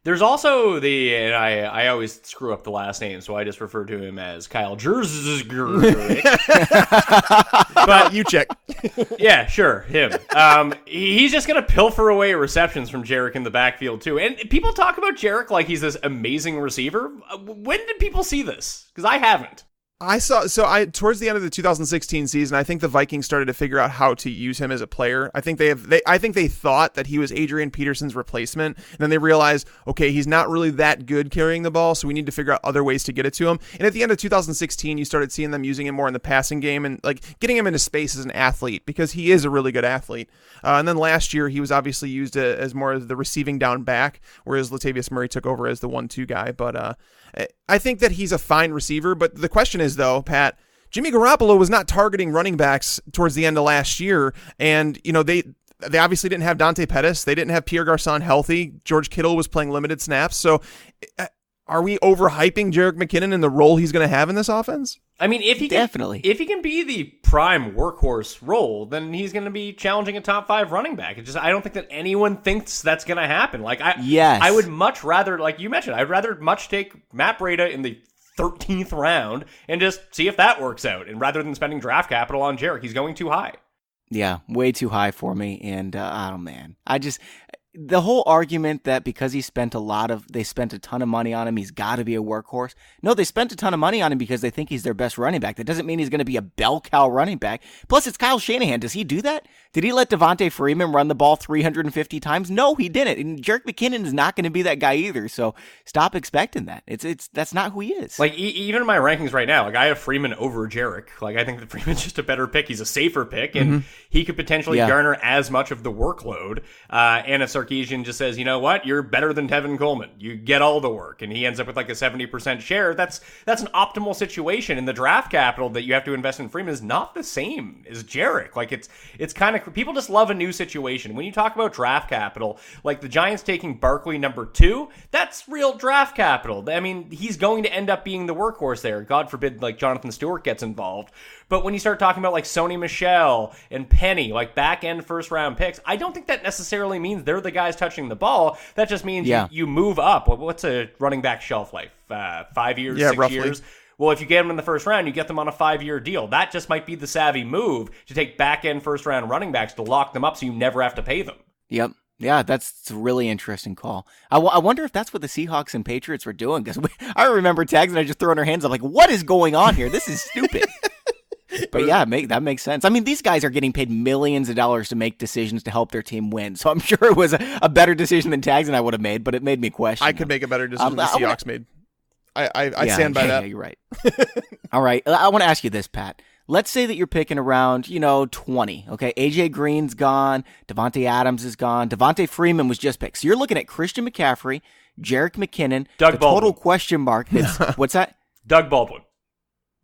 There's also and I always screw up the last name, so I just refer to him as Kyle Jerzger. But you check. Yeah, sure, him. He's just going to pilfer away receptions from Jerick in the backfield, too. And people talk about Jerick like he's this amazing receiver. When did people see this? Because I haven't. Towards the end of the 2016 season, I think the Vikings started to figure out how to use him as a player. I think they thought that he was Adrian Peterson's replacement, and then they realized, okay, he's not really that good carrying the ball, so we need to figure out other ways to get it to him. And at the end of 2016, you started seeing them using him more in the passing game and like getting him into space as an athlete because he is a really good athlete. And then last year, he was obviously used as more of the receiving down back, whereas Latavius Murray took over as the 1-2 guy. But I think that he's a fine receiver, but the question is, though, Pat, Jimmy Garoppolo was not targeting running backs towards the end of last year, and they obviously didn't have Dante Pettis. They didn't have Pierre Garçon healthy. George Kittle was playing limited snaps. So are we overhyping Jerick McKinnon and the role he's going to have in this offense? I mean, if he can be the prime workhorse role, then he's going to be challenging a top 5 running back. I don't think that anyone thinks that's going to happen. I would much rather, like you mentioned, I'd rather much take Matt Breida in the 13th round and just see if that works out. And rather than spending draft capital on Jerick, he's going too high. Yeah, way too high for me. And oh man, the whole argument that because they spent a ton of money on him, he's got to be a workhorse. No, they spent a ton of money on him because they think he's their best running back. That doesn't mean he's going to be a bell cow running back. Plus, it's Kyle Shanahan. Does he do that? Did he let Devontae Freeman run the ball 350 times? No, he didn't. And Jerick McKinnon is not going to be that guy either. So stop expecting that. That's not who he is. Like even in my rankings right now, I have Freeman over Jerick. I think that Freeman's just a better pick. He's a safer pick, and he could potentially garner as much of the workload. And if Sarkisian just says, you know what, you're better than Tevin Coleman, you get all the work, and he ends up with a 70% share, that's an optimal situation. And the draft capital that you have to invest in Freeman is not the same as Jerick. It's kind of, people just love a new situation. When you talk about draft capital, like the Giants taking Barkley number 2, that's real draft capital. I mean, he's going to end up being the workhorse there. God forbid Jonathan Stewart gets involved. But when you start talking about Sony Michel and Penny, back end first round picks, I don't think that necessarily means they're the guys touching the ball. That just means you move up. What's a running back shelf life? 5 years, 6 roughly. years? Well, if you get them in the first round, you get them on a 5-year deal. That just might be the savvy move to take back end first round running backs to lock them up so you never have to pay them. Yep. Yeah, that's a really interesting call. I wonder if that's what the Seahawks and Patriots were doing, because I remember Tags and I just throwing our hands up what is going on here? This is stupid. But yeah, that makes sense. I mean, these guys are getting paid millions of dollars to make decisions to help their team win. So I'm sure it was a better decision than Tags and I would have made, but it made me question. I could make a better decision than the Seahawks made. I stand by that. Yeah, you're right. All right. I want to ask you this, Pat. Let's say that you're picking around, 20. Okay, AJ Green's gone. Devontae Adams is gone. Devontae Freeman was just picked. So you're looking at Christian McCaffrey, Jerick McKinnon, Doug Baldwin. Total question mark. What's that? Doug Baldwin.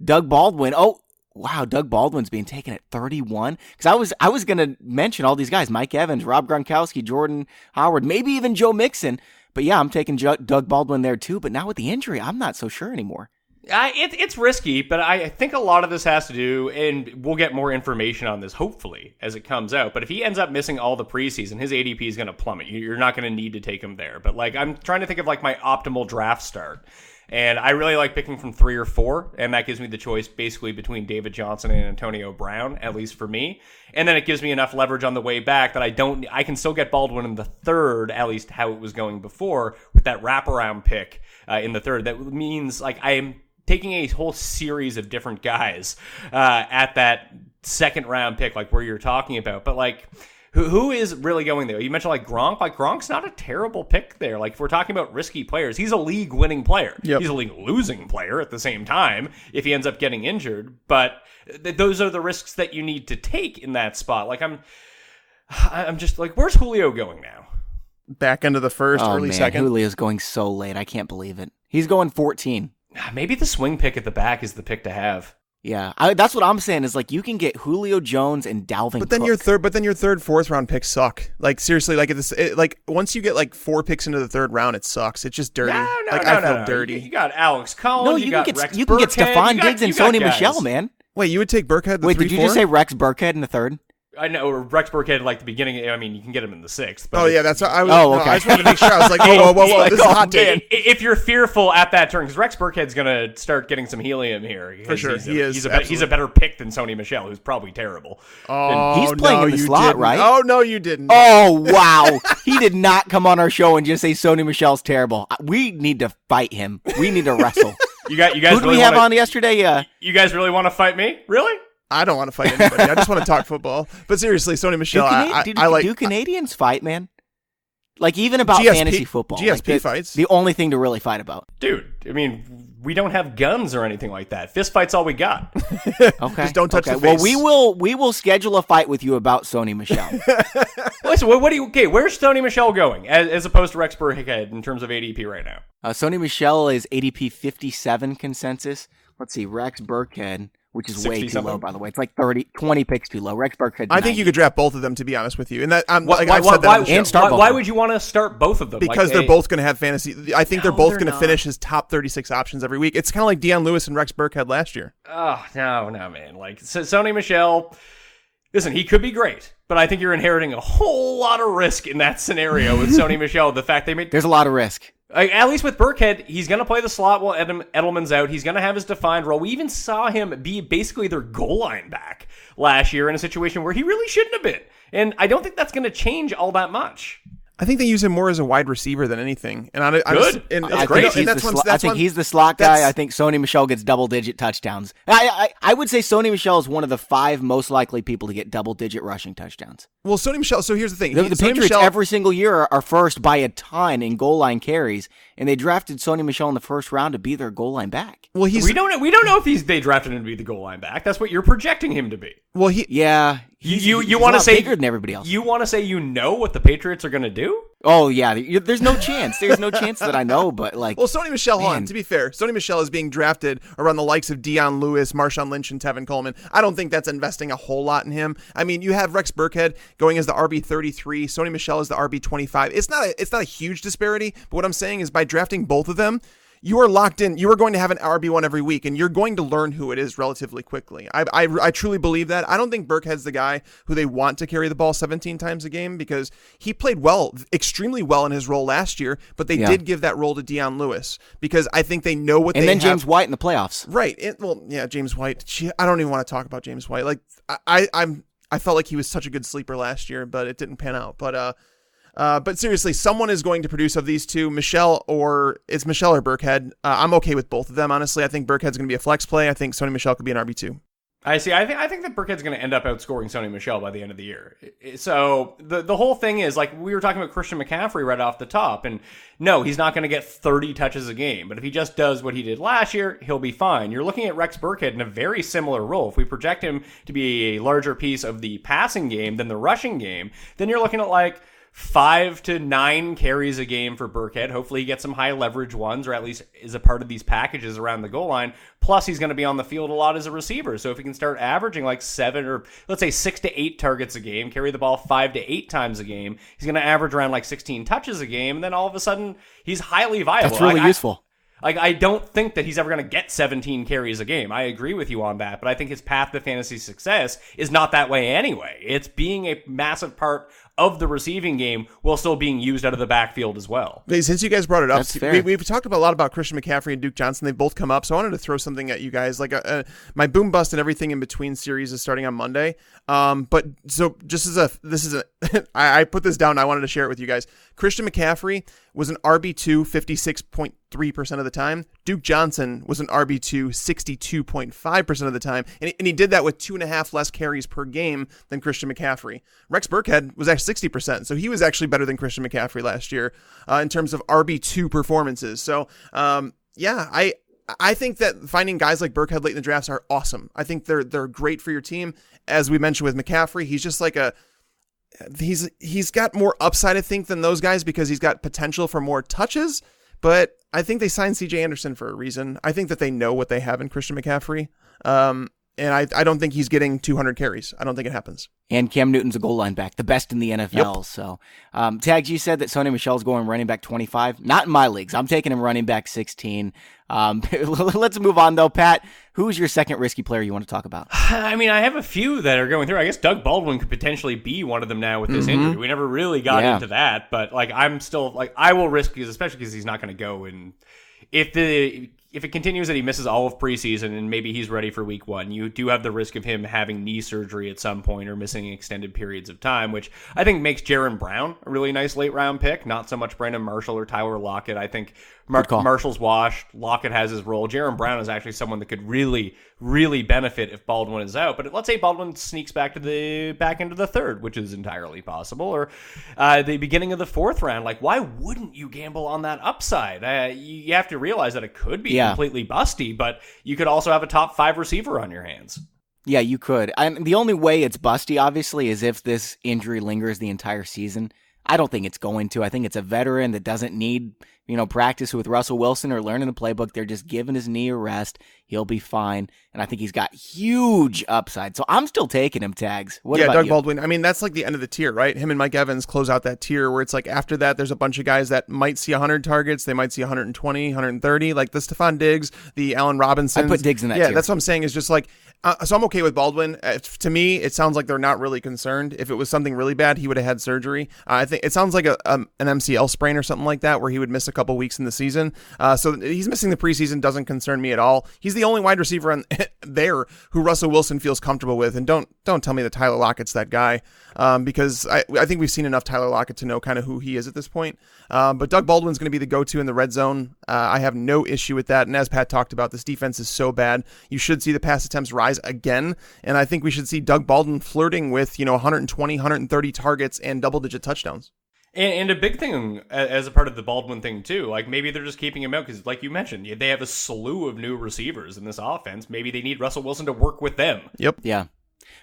Doug Baldwin. Oh, wow, Doug Baldwin's being taken at 31. Because I was going to mention all these guys: Mike Evans, Rob Gronkowski, Jordan Howard, maybe even Joe Mixon. But yeah, I'm taking Doug Baldwin there too. But now with the injury, I'm not so sure anymore. It's risky, but I think a lot of this has to do, and we'll get more information on this hopefully as it comes out, but if he ends up missing all the preseason, his ADP is going to plummet. You're not going to need to take him there. But I'm trying to think of my optimal draft start. And I really like picking from 3 or 4, and that gives me the choice basically between David Johnson and Antonio Brown, at least for me. And then it gives me enough leverage on the way back that I can still get Baldwin in the 3rd, at least how it was going before, with that wraparound pick in the 3rd. That means like I am taking a whole series of different guys at that 2nd round pick, like where you're talking about. But like, who is really going there? You mentioned like Gronk. Like Gronk's not a terrible pick there. Like if we're talking about risky players, he's a league-winning player. Yep. He's a league-losing player at the same time if he ends up getting injured. But those are the risks that you need to take in that spot. Like I'm just like, where's Julio going now? Back end of the 1st, early 2nd. Julio's going so late. I can't believe it. He's going 14. Maybe the swing pick at the back is the pick to have. Yeah, that's what I'm saying is like you can get Julio Jones and Dalvin But then Cook. your 3rd, 4th round picks suck. Like seriously, like like once you get like 4 picks into the 3rd round, it sucks. It's just dirty. I feel dirty. You got Alex Collins. No, you can get Stephon Diggs and Sony Michel, man. Wait, you would take Burkhead the 3-4? Wait, did you just say Rex Burkhead in the 3rd? I know Rex Burkhead like the beginning. I mean, you can get him in the 6th. But oh yeah, that's what I was. Oh, okay. I just wanted to make sure. I was like, whoa, this is a hot take. If you're fearful at that turn, because Rex Burkhead's gonna start getting some helium here. For sure, He's a better pick than Sony Michel, who's probably terrible. Oh, he's playing in the slot, didn't. right? Oh no, you didn't. Oh wow, he did not come on our show and just say Sony Michel's terrible. We need to fight him. We need to wrestle. You guys. Who did really we have on yesterday? You guys really want to fight me? Really? I don't want to fight anybody. I just want to talk football. But seriously, Sony Michel, I like. Do Canadians fight, man? Like even about GSP, fantasy football. GSP like fights. The only thing to really fight about. Dude, I mean, we don't have guns or anything like that. Fist fight's all we got. Okay. Just don't touch the Well, face. we will schedule a fight with you about Sony Michel. Listen, where's Sony Michel going as opposed to Rex Burkhead in terms of ADP right now? Sony Michel is ADP 57 consensus. Let's see, Rex Burkhead, which is way too low, by the way. It's like 20 picks too low. Rex Burkhead. I think you could draft both of them, to be honest with you. And that why would you want to start both of them? Because they're both going to have fantasy. I think they're both going to finish as top 36 options every week. It's kind of like Deion Lewis and Rex Burkhead last year. Oh no, man! Like Sony Michel. Listen, he could be great, but I think you're inheriting a whole lot of risk in that scenario with Sony Michel. The fact there's a lot of risk. At least with Burkhead, he's going to play the slot while Edelman's out. He's going to have his defined role. We even saw him be basically their goal line back last year in a situation where he really shouldn't have been. And I don't think that's going to change all that much. I think they use him more as a wide receiver than anything. And Good. That's great. I think he's the slot guy. I think Sony Michel gets double-digit touchdowns. I would say Sony Michel is one of the 5 most likely people to get double-digit rushing touchdowns. Well, Sony Michel, so here's the thing. The Patriots every single year are first by a ton in goal line carries, and they drafted Sony Michel in the 1st round to be their goal line back. Well, we don't know if they drafted him to be the goal line back. That's what you're projecting him to be. Well, you want to say bigger than everybody else. You want to say what the Patriots are going to do? Oh yeah, there's no chance. There's no chance that I know, but like. Well, Sony Michel, to be fair, Sony Michel is being drafted around the likes of Deion Lewis, Marshawn Lynch, and Tevin Coleman. I don't think that's investing a whole lot in him. I mean, you have Rex Burkhead going as the RB 33, Sony Michel is the RB 25. It's not a huge disparity, but what I'm saying is by drafting both of them, you are locked in. You are going to have an RB1 every week, and you're going to learn who it is relatively quickly. I truly believe that. I don't think Burkhead's the guy who they want to carry the ball 17 times a game because he played extremely well in his role last year, but they did give that role to Deion Lewis because I think they know what they have. And then James White in the playoffs. Right. James White. I don't even want to talk about James White. Like I felt like he was such a good sleeper last year, but it didn't pan out. But seriously, someone is going to produce of these two, Michel or Burkhead. I'm okay with both of them, honestly. I think Burkhead's going to be a flex play. I think Sony Michel could be an RB2. I see. I think that Burkhead's going to end up outscoring Sony Michel by the end of the year. So the whole thing is, like, we were talking about Christian McCaffrey right off the top, and no, he's not going to get 30 touches a game, but if he just does what he did last year, he'll be fine. You're looking at Rex Burkhead in a very similar role. If we project him to be a larger piece of the passing game than the rushing game, then you're looking at like 5 to 9 carries a game for Burkhead. Hopefully he gets some high leverage ones, or at least is a part of these packages around the goal line. Plus he's going to be on the field a lot as a receiver. So if he can start averaging like 7 or let's say 6 to 8 targets a game, carry the ball 5 to 8 times a game, he's going to average around like 16 touches a game. And then all of a sudden he's highly viable. That's really useful. Like, I don't think that he's ever going to get 17 carries a game. I agree with you on that, but I think his path to fantasy success is not that way anyway. It's being a massive part of the receiving game while still being used out of the backfield as well. Since you guys brought it up, we've talked about a lot about Christian McCaffrey and Duke Johnson. They've both come up, so I wanted to throw something at you guys. Like my boom bust and everything in between series is starting on Monday. But so just I put this down. I wanted to share it with you guys. Christian McCaffrey was an RB2 56.3% of the time. Duke Johnson was an RB2 62.5% of the time. And he did that with 2.5 less carries per game than Christian McCaffrey. Rex Burkhead was at 60%. So he was actually better than Christian McCaffrey last year in terms of RB2 performances. So, I think that finding guys like Burkhead late in the drafts are awesome. I think they're great for your team. As we mentioned with McCaffrey, he's just like he's got more upside, I think, than those guys because he's got potential for more touches. But I think they signed CJ Anderson for a reason. I think that they know what they have in Christian McCaffrey. And I don't think he's getting 200 carries. I don't think it happens. And Cam Newton's a goal line back, the best in the NFL. Yep. So, Tags, you said that Sony Michel's going running back 25. Not in my leagues. I'm taking him running back 16. Let's move on, though. Pat, who's your second risky player you want to talk about? I mean, I have a few that are going through. I guess Doug Baldwin could potentially be one of them now with this injury. We never really got into that, but like I'm still like I will risk because especially because he's not going to go and if it continues that he misses all of preseason and maybe he's ready for week 1, you do have the risk of him having knee surgery at some point or missing extended periods of time, which I think makes Jaron Brown a really nice late round pick. Not so much Brandon Marshall or Tyler Lockett. I think Marshall's washed. Lockett has his role. Jaron Brown is actually someone that could really, really benefit if Baldwin is out. But let's say Baldwin sneaks back to the back end of the third, which is entirely possible, or the beginning of the 4th round. Like, why wouldn't you gamble on that upside? You have to realize that it could be completely busty, but you could also have a top 5 receiver on your hands. Yeah, you could. And the only way it's busty, obviously, is if this injury lingers the entire season. I don't think it's going to. I think it's a veteran that doesn't need, practice with Russell Wilson or learning the playbook. They're just giving his knee a rest. He'll be fine. And I think he's got huge upside. So I'm still taking him, Tags. What about Doug you? Baldwin. I mean, that's like the end of the tier, right? Him and Mike Evans close out that tier where it's like after that, there's a bunch of guys that might see 100 targets. They might see 120, 130, like the Stephon Diggs, the Allen Robinson. I put Diggs in that tier. Yeah, that's what I'm saying is just like, so I'm okay with Baldwin. To me, it sounds like they're not really concerned. If it was something really bad, he would have had surgery. I think it sounds like an MCL sprain or something like that, where he would miss a couple weeks in the season. So he's missing the preseason doesn't concern me at all. He's the only wide receiver there who Russell Wilson feels comfortable with. And don't tell me that Tyler Lockett's that guy, because I think we've seen enough Tyler Lockett to know kind of who he is at this point. But Doug Baldwin's going to be the go-to in the red zone. I have no issue with that. And as Pat talked about, this defense is so bad. You should see the pass attempts rise again. And I think we should see Doug Baldwin flirting with, 120, 130 targets and double-digit touchdowns. And a big thing as a part of the Baldwin thing, too, like maybe they're just keeping him out because, like you mentioned, they have a slew of new receivers in this offense. Maybe they need Russell Wilson to work with them. Yep. Yeah.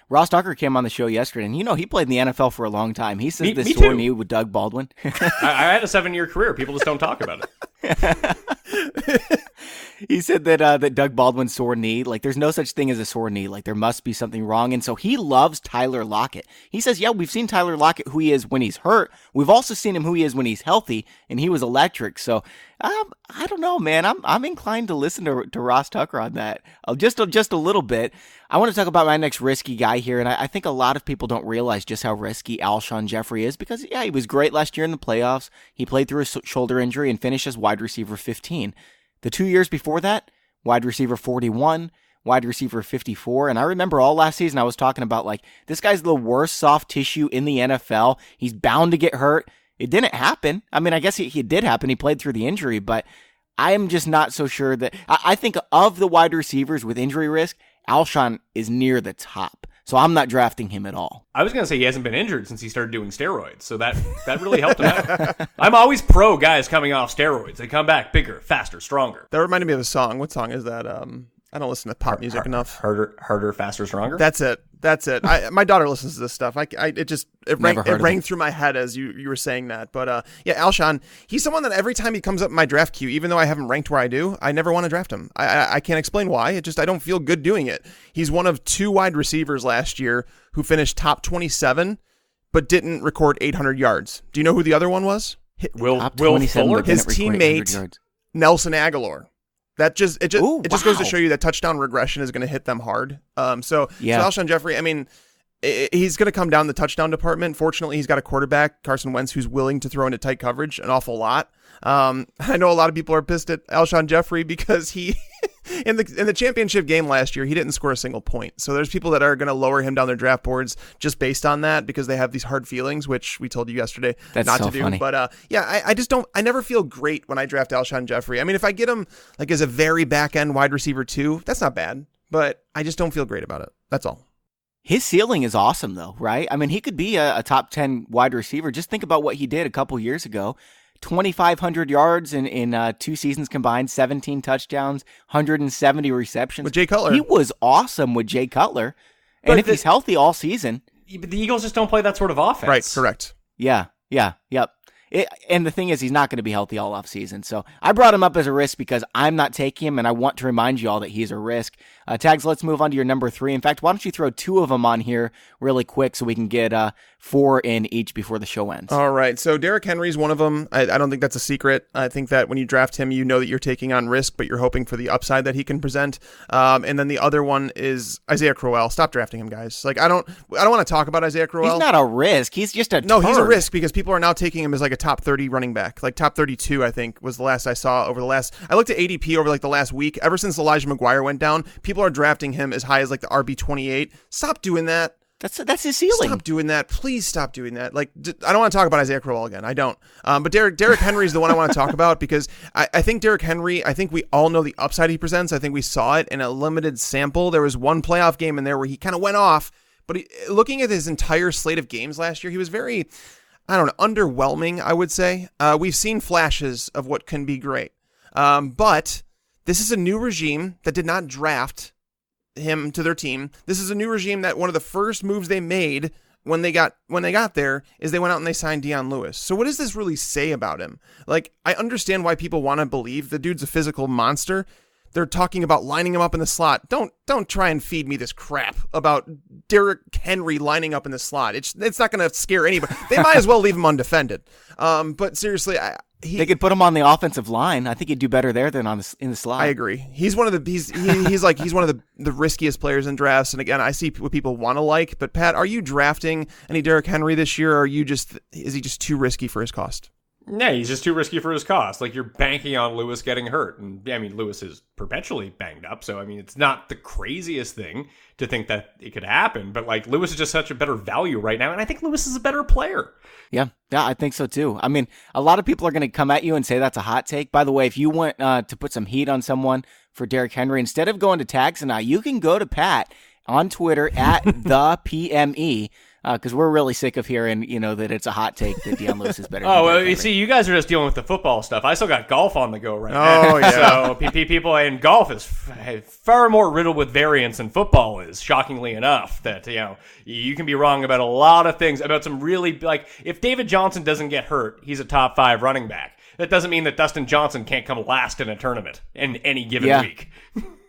Ross Tucker came on the show yesterday, and he played in the NFL for a long time. He says this sore knee with Doug Baldwin. I had a 7-year career. People just don't talk about it. He said that Doug Baldwin's sore knee, like there's no such thing as a sore knee. Like there must be something wrong. And so he loves Tyler Lockett. He says, yeah, we've seen Tyler Lockett who he is when he's hurt. We've also seen him who he is when he's healthy, and he was electric. So I don't know, man. I'm inclined to listen to Ross Tucker on that. Just a little bit. I want to talk about my next risky guy here, and I think a lot of people don't realize just how risky Alshon Jeffrey is because, yeah, he was great last year in the playoffs. He played through a shoulder injury and finished as wide receiver 15. The 2 years before that, wide receiver 41, wide receiver 54. And I remember all last season I was talking about, like, this guy's the worst soft tissue in the NFL. He's bound to get hurt. It didn't happen. I mean, I guess it did happen. He played through the injury, but I am just not so sure that I think of the wide receivers with injury risk, Alshon is near the top. So I'm not drafting him at all. I was going to say he hasn't been injured since he started doing steroids, so that really helped him out. I'm always pro guys coming off steroids. They come back bigger, faster, stronger. That reminded me of a song. What song is that? I don't listen to pop music enough. Harder, faster, stronger? That's it. My daughter listens to this stuff. It rang through my head as you were saying that. But yeah, Alshon, he's someone that every time he comes up in my draft queue, even though I haven't ranked where I do, I never want to draft him. I can't explain why. I don't feel good doing it. He's one of 2 wide receivers last year who finished top 27, but didn't record 800 yards. Do you know who the other one was? Will Fuller? His teammate, Nelson Aguilar. That just goes to wow. show you that touchdown regression is going to hit them hard. So Alshon Jeffrey, I mean, he's going to come down the touchdown department. Fortunately, he's got a quarterback, Carson Wentz, who's willing to throw into tight coverage an awful lot. I know a lot of people are pissed at Alshon Jeffrey because he in the championship game last year, he didn't score a single point. So there's people that are going to lower him down their draft boards just based on that because they have these hard feelings, which we told you yesterday not to do. Funny. But I just don't. I never feel great when I draft Alshon Jeffrey. I mean, if I get him like as a very back end wide receiver 2, that's not bad. But I just don't feel great about it. That's all. His ceiling is awesome, though, right? I mean, he could be a top 10 wide receiver. Just think about what he did a couple years ago. 2,500 yards in 2 seasons combined, 17 touchdowns, 170 receptions. With Jay Cutler. He was awesome with Jay Cutler. And if he's healthy all season. But the Eagles just don't play that sort of offense. Right, correct. Yeah, yep. And the thing is, he's not going to be healthy all offseason. So I brought him up as a risk because I'm not taking him, and I want to remind you all that he's a risk. Tags, let's move on to your number 3. In fact, why don't you throw 2 of them on here really quick so we can get 4 in each before the show ends. All right, so Derrick Henry's one of them. I don't think that's a secret. I think that when you draft him, you know that you're taking on risk, but you're hoping for the upside that he can present. And then the other one is Isaiah Crowell. Stop drafting him, guys. Like I don't want to talk about Isaiah Crowell. He's not a risk. He's just a No, turd. He's a risk because people are now taking him as like a top 30 running back. Like top 32, I think, was the last I saw I looked at ADP over like the last week. Ever since Elijah McGuire went down, people are drafting him as high as like the RB 28. Stop doing that. That's his ceiling. Stop doing that. Please stop doing that. Like, I don't want to talk about Isaiah Crowell again. I don't. But Derrick Henry is the one I want to talk about because I think Derrick Henry, I think we all know the upside he presents. I think we saw it in a limited sample. There was one playoff game in there where he kind of went off. But looking at his entire slate of games last year, he was very, underwhelming, I would say. We've seen flashes of what can be great. But this is a new regime that did not draft him to their team. This is a new regime that one of the first moves they made when they got there is they went out and they signed Dion Lewis. So what does this really say about him? Like, I understand why people want to believe the dude's a physical monster. They're talking about lining him up in the slot. Don't try and feed me this crap about Derrick Henry lining up in the slot. It's not going to scare anybody. They might as well leave him undefended. But seriously, they could put him on the offensive line. I think he'd do better there than in the slot. I agree. He's one of the he's one of the riskiest players in drafts. And again, I see what people want to like. But Pat, are you drafting any Derrick Henry this year, or is he just too risky for his cost? Yeah, he's just too risky for his cost. Like, you're banking on Lewis getting hurt. And, I mean, Lewis is perpetually banged up. So, I mean, it's not the craziest thing to think that it could happen. But, like, Lewis is just such a better value right now. And I think Lewis is a better player. Yeah, I think so, too. I mean, a lot of people are going to come at you and say that's a hot take. By the way, if you want to put some heat on someone for Derrick Henry, instead of going to Tags and I, you can go to Pat on Twitter at the PME. Because we're really sick of hearing, that it's a hot take that Dion Lewis is better. Oh, well, you see, you guys are just dealing with the football stuff. I still got golf on the go right now. Oh, yeah. So people in golf is far more riddled with variance than football is, shockingly enough, that, you can be wrong about a lot of things, about some really, like, if David Johnson doesn't get hurt, he's a top 5 running back. That doesn't mean that Dustin Johnson can't come last in a tournament in any given week.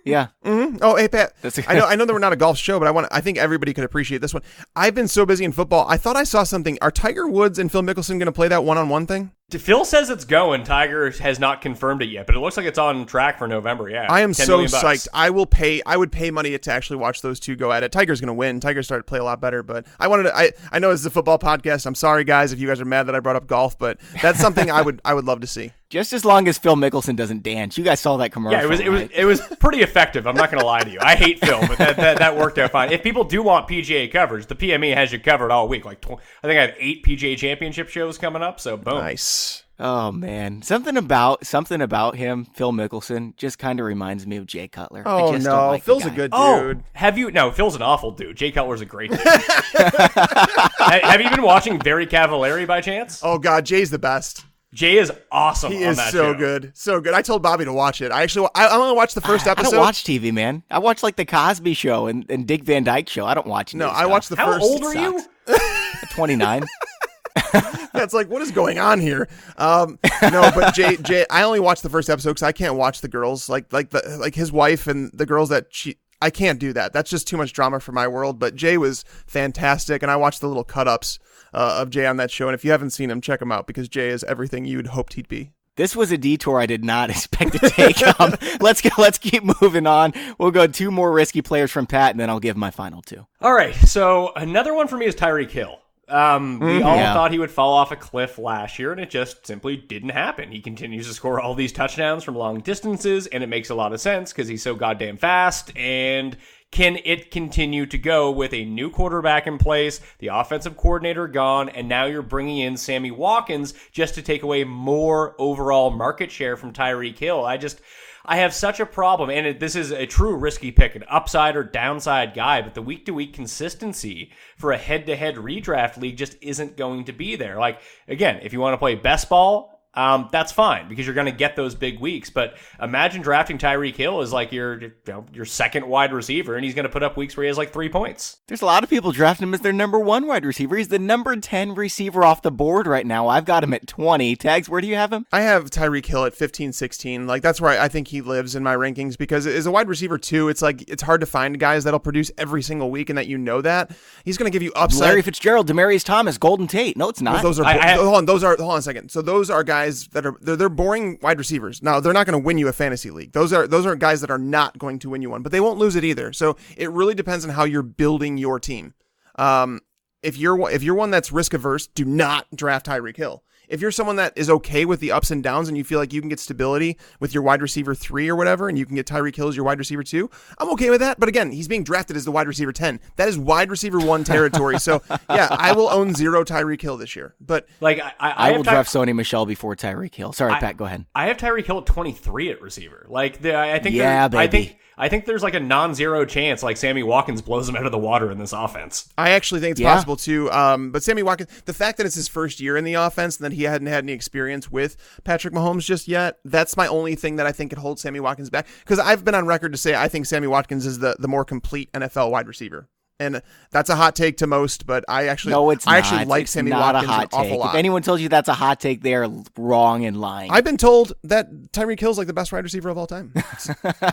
Yeah. Mm-hmm. Oh, hey Pat. I know that we're not a golf show, but I think everybody could appreciate this one. I've been so busy in football. I thought I saw something. Are Tiger Woods and Phil Mickelson going to play that one-on-one thing? Phil says it's going. Tiger has not confirmed it yet, but it looks like it's on track for November. Yeah, I am so psyched. I would pay money to actually watch those two go at it. Tiger's going to win. Tiger started to play a lot better, but I know this is a football podcast. I'm sorry, guys, if you guys are mad that I brought up golf, but that's something I would love to see. Just as long as Phil Mickelson doesn't dance. You guys saw that commercial. Yeah, it was pretty effective. I'm not going to lie to you. I hate Phil, but that worked out fine. If people do want PGA coverage, the PME has you covered all week. Like I think I have 8 PGA Championship shows coming up. So boom. Nice. Oh man, something about him, Phil Mickelson, just kind of reminds me of Jay Cutler. Oh no, Phil's a good dude. Phil's an awful dude. Jay Cutler's a great dude. Have you been watching Very Cavallari by chance? Oh god, Jay's the best. Jay is awesome. He is so good. So good. I told Bobby to watch it. I only watched the first episode. I don't watch TV, man. I watch like the Cosby Show and Dick Van Dyke Show. I don't watch No, I watched the first. How old are you? 29. That's like, what is going on here? No, but Jay, I only watched the first episode because I can't watch the girls like his wife and the girls I can't do that. That's just too much drama for my world. But Jay was fantastic, and I watched the little cut-ups of Jay on that show. And if you haven't seen him, check him out because Jay is everything you'd hoped he'd be. This was a detour I did not expect to take. Let's keep moving on. We'll go 2 more risky players from Pat, and then I'll give my final 2. All right, so another one for me is Tyreek Hill. We all thought he would fall off a cliff last year, and it just simply didn't happen. He continues to score all these touchdowns from long distances, and it makes a lot of sense because he's so goddamn fast. And can it continue to go with a new quarterback in place, the offensive coordinator gone, and now you're bringing in Sammy Watkins just to take away more overall market share from Tyreek Hill? I have such a problem, and this is a true risky pick, an upside or downside guy, but the week-to-week consistency for a head-to-head redraft league just isn't going to be there. Like, again, if you want to play best ball, that's fine because you're going to get those big weeks. But imagine drafting Tyreek Hill as like your second wide receiver, and he's going to put up weeks where he has like 3 points. There's a lot of people drafting him as their number 1 wide receiver. He's the number 10 receiver off the board right now. I've got him at 20. Tags, where do you have him? I have Tyreek Hill at 15, 16. Like, that's where I think he lives in my rankings because as a wide receiver too, it's like it's hard to find guys that'll produce every single week and that that. He's going to give you upside. Larry Fitzgerald, Demarius Thomas, Golden Tate. No, it's not. Well, hold on a second. So those are guys that are they're boring wide receivers. Now they're not going to win you a fantasy league. Those are guys that are not going to win you one, but they won't lose it either. So it really depends on how you're building your team. If you're one that's risk averse, do not draft Tyreek Hill. If you're someone that is okay with the ups and downs and you feel like you can get stability with your wide receiver 3 or whatever, and you can get Tyreek Hill as your wide receiver 2, I'm okay with that. But again, he's being drafted as the wide receiver 10. That is wide receiver 1 territory. So yeah, I will own 0 Tyreek Hill this year. But like I will draft Sony Michel before Tyreek Hill. Sorry, Pat, go ahead. I have Tyreek Hill at 23 at receiver. Like I think there's like a non-zero chance like Sammy Watkins blows him out of the water in this offense. I actually think it's possible too. But Sammy Watkins, the fact that it's his first year in the offense and that he hadn't had any experience with Patrick Mahomes just yet, that's my only thing that I think could hold Sammy Watkins back. Because I've been on record to say I think Sammy Watkins is the more complete NFL wide receiver. And that's a hot take to most, but I actually like Sammy Watkins an awful lot. If anyone tells you that's a hot take, they're wrong and lying. I've been told that Tyreek Hill's like the best wide receiver of all time.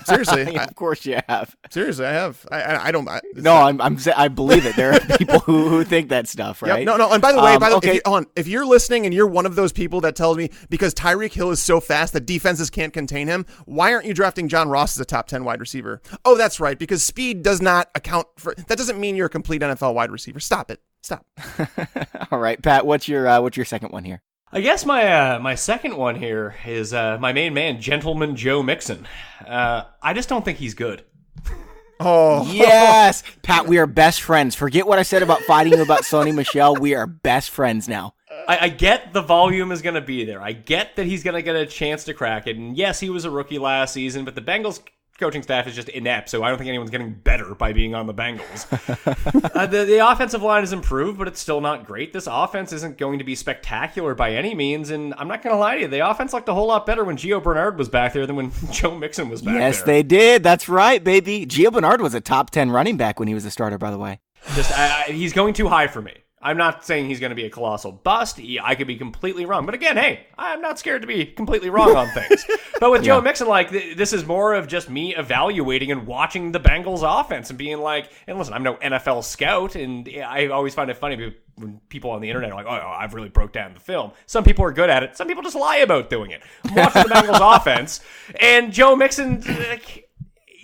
Seriously, of course you have. Seriously, I have. I don't. I believe it. There are people who think that stuff, right? Yep, no. And by the way, if you're listening and you're one of those people that tells me because Tyreek Hill is so fast that defenses can't contain him, why aren't you drafting John Ross as a top 10 wide receiver? Oh, that's right, because speed does not account for that. Doesn't mean you're a complete NFL wide receiver. Stop it. Stop. All right, Pat, what's your second one here? I guess my second one here is my main man, Gentleman Joe Mixon. I just don't think he's good. Oh yes, Pat, we are best friends. Forget what I said about fighting you about Sony Michel. We are best friends now. I get the volume is going to be there. I get that he's going to get a chance to crack it. And yes, he was a rookie last season, but the Bengals coaching staff is just inept, so I don't think anyone's getting better by being on the Bengals. The offensive line has improved, but it's still not great. This offense isn't going to be spectacular by any means, and I'm not going to lie to you, the offense looked a whole lot better when Gio Bernard was back there than when Joe Mixon was back there. Yes, they did. That's right, baby. Gio Bernard was a top 10 running back when he was a starter, by the way. He's going too high for me. I'm not saying he's going to be a colossal bust. I could be completely wrong. But again, hey, I'm not scared to be completely wrong on things. But with Joe Mixon, like, this is more of just me evaluating and watching the Bengals offense and being like, and listen, I'm no NFL scout, and I always find it funny when people on the internet are like, oh, I've really broke down the film. Some people are good at it. Some people just lie about doing it. I'm watching the Bengals offense, and Joe Mixon, like,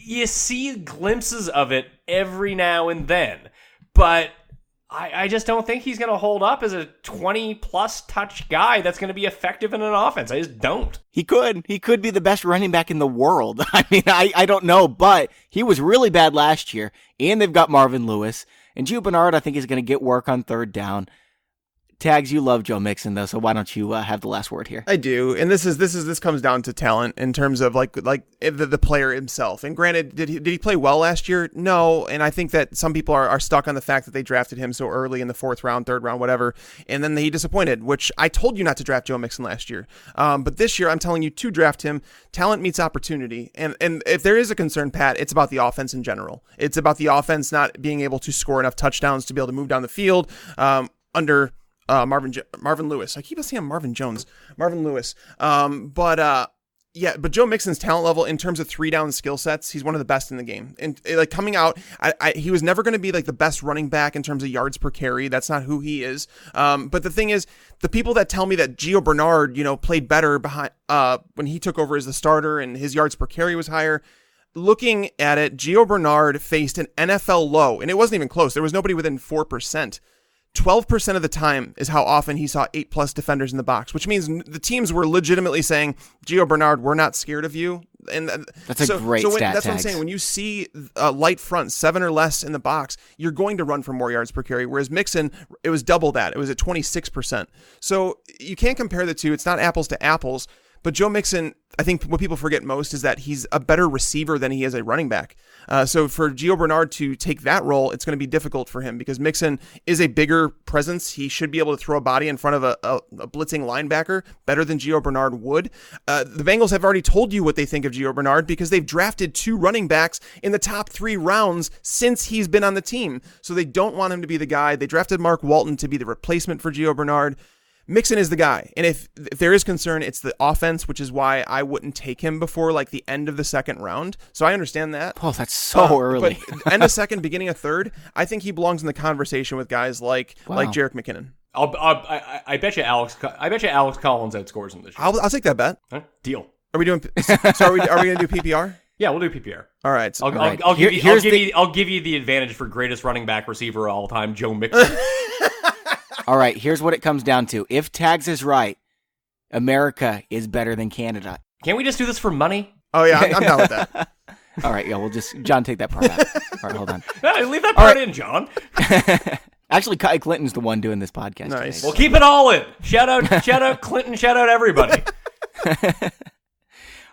you see glimpses of it every now and then. But I just don't think he's going to hold up as a 20-plus touch guy that's going to be effective in an offense. I just don't. He could be the best running back in the world. I mean, I don't know, but he was really bad last year, and they've got Marvin Lewis. And Gio Bernard, I think, is going to get work on third down. Tags, you love Joe Mixon, though, so why don't you have the last word here? I do, and this comes down to talent in terms of like the player himself. And granted, did he play well last year? No, and I think that some people are stuck on the fact that they drafted him so early in the fourth round, third round, whatever, and then he disappointed, which I told you not to draft Joe Mixon last year. But this year, I'm telling you to draft him. Talent meets opportunity, and if there is a concern, Pat, it's about the offense in general. It's about the offense not being able to score enough touchdowns to be able to move down the field under Marvin Lewis. I keep saying Marvin Jones. Marvin Lewis. But Yeah, but Joe Mixon's talent level in terms of 3-down skill sets, he's one of the best in the game. And like coming out, he was never going to be like the best running back in terms of yards per carry. That's not who he is. But the thing is, the people that tell me that Gio Bernard, played better behind when he took over as the starter and his yards per carry was higher. Looking at it, Gio Bernard faced an NFL low, and it wasn't even close. There was nobody within 4%. 12% of the time is how often he saw 8+ defenders in the box, which means the teams were legitimately saying, Gio Bernard, we're not scared of you. And that's a great stat That's tag. what I'm saying. When you see a light front, 7 or less in the box, you're going to run for more yards per carry. Whereas Mixon, it was double that. It was at 26%. So you can't compare the two. It's not apples to apples. But Joe Mixon, I think what people forget most is that he's a better receiver than he is a running back. So for Gio Bernard to take that role, it's going to be difficult for him because Mixon is a bigger presence. He should be able to throw a body in front of a blitzing linebacker better than Gio Bernard would. The Bengals have already told you what they think of Gio Bernard because they've drafted 2 running backs in the top 3 rounds since he's been on the team. So they don't want him to be the guy. They drafted Mark Walton to be the replacement for Gio Bernard. Mixon is the guy. And if there is concern, it's the offense, which is why I wouldn't take him before like the end of the second round. So I understand that. Oh, that's so early. But end of second, beginning of third, I think he belongs in the conversation with guys like Jerick McKinnon. I bet you Alex Collins outscores him this year. I'll take that bet. Huh? Deal. Are we doing? So are we going to do PPR? Yeah, we'll do PPR. All right. I'll give you the advantage for greatest running back receiver of all time, Joe Mixon. All right, here's what it comes down to. If Tags is right, America is better than Canada. Can't we just do this for money? Oh, yeah, I'm down with that. All right, yeah, we'll just, John, take that part out. All right, hold on. No, leave that part in, John. Actually, Kai Clinton's the one doing this podcast nice. today. Well, keep it all in. Shout out Clinton, shout out everybody.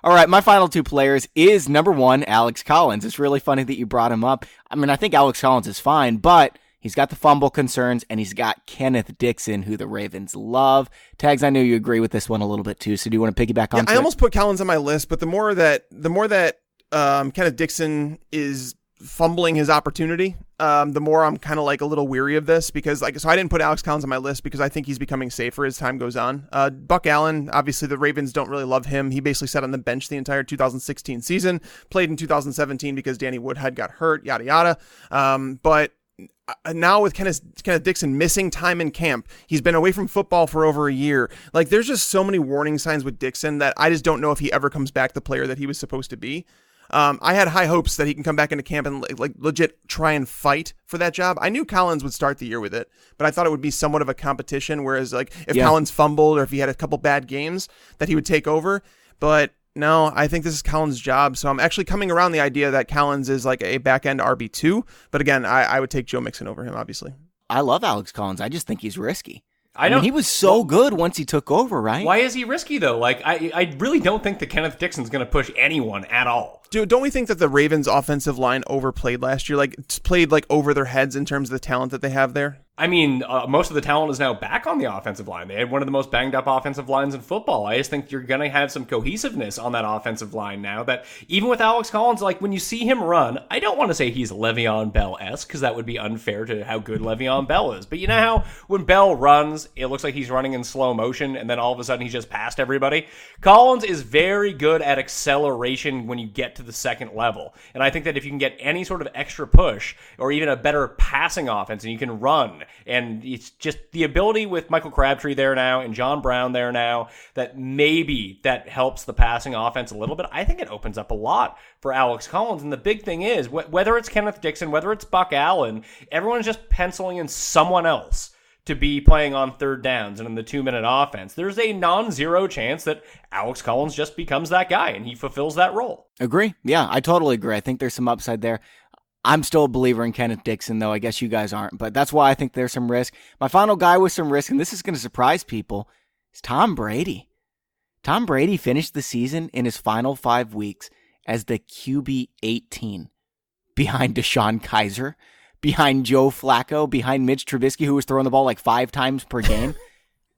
All right, my final 2 players is number 1, Alex Collins. It's really funny that you brought him up. I mean, I think Alex Collins is fine, but he's got the fumble concerns, and he's got Kenneth Dixon, who the Ravens love. Tags, I know you agree with this one a little bit too, so do you want to piggyback on I almost put Collins on my list, but the more that Kenneth Dixon is fumbling his opportunity, the more I'm kind of like a little weary of this because so I didn't put Alex Collins on my list because I think he's becoming safer as time goes on. Buck Allen, obviously the Ravens don't really love him. He basically sat on the bench the entire 2016 season, played in 2017 because Danny Woodhead got hurt, yada, yada. But now with Kenneth Dixon missing time in camp, he's been away from football for over a year. Like there's just so many warning signs with Dixon that I just don't know if he ever comes back the player that he was supposed to be. I had high hopes that he can come back into camp and like legit try and fight for that job. I knew Collins would start the year with it, but I thought it would be somewhat of a competition. Whereas like if Collins fumbled or if he had a couple bad games that he would take over. But no, I think this is Collins' job. So I'm actually coming around the idea that Collins is like a back end RB2. But again, I would take Joe Mixon over him, obviously. I love Alex Collins. I just think he's risky. I mean, he was so good once he took over, right? Why is he risky, though? Like, I really don't think that Kenneth Dixon's going to push anyone at all. Dude, don't we think that the Ravens' offensive line overplayed last year? Like, played like over their heads in terms of the talent that they have there? I mean, most of the talent is now back on the offensive line. They had one of the most banged up offensive lines in football. I just think you're going to have some cohesiveness on that offensive line now that even with Alex Collins, like when you see him run, I don't want to say he's Le'Veon Bell-esque because that would be unfair to how good Le'Veon Bell is. But you know how when Bell runs, it looks like he's running in slow motion and then all of a sudden he's just past everybody? Collins is very good at acceleration when you get to the second level. And I think that if you can get any sort of extra push or even a better passing offense and you can run, and it's just the ability with Michael Crabtree there now and John Brown there now that maybe that helps the passing offense a little bit. I think it opens up a lot for Alex Collins. And the big thing is, whether it's Kenneth Dixon, whether it's Buck Allen, everyone's just penciling in someone else to be playing on third downs and in the 2-minute offense. There's a non-zero chance that Alex Collins just becomes that guy and he fulfills that role. Agree. Yeah, I totally agree. I think there's some upside there. I'm still a believer in Kenneth Dixon, though. I guess you guys aren't, but that's why I think there's some risk. My final guy with some risk, and this is going to surprise people, is Tom Brady. Tom Brady finished the season in his final 5 weeks as the QB 18 behind Deshaun Kaiser, behind Joe Flacco, behind Mitch Trubisky, who was throwing the ball like 5 times per game.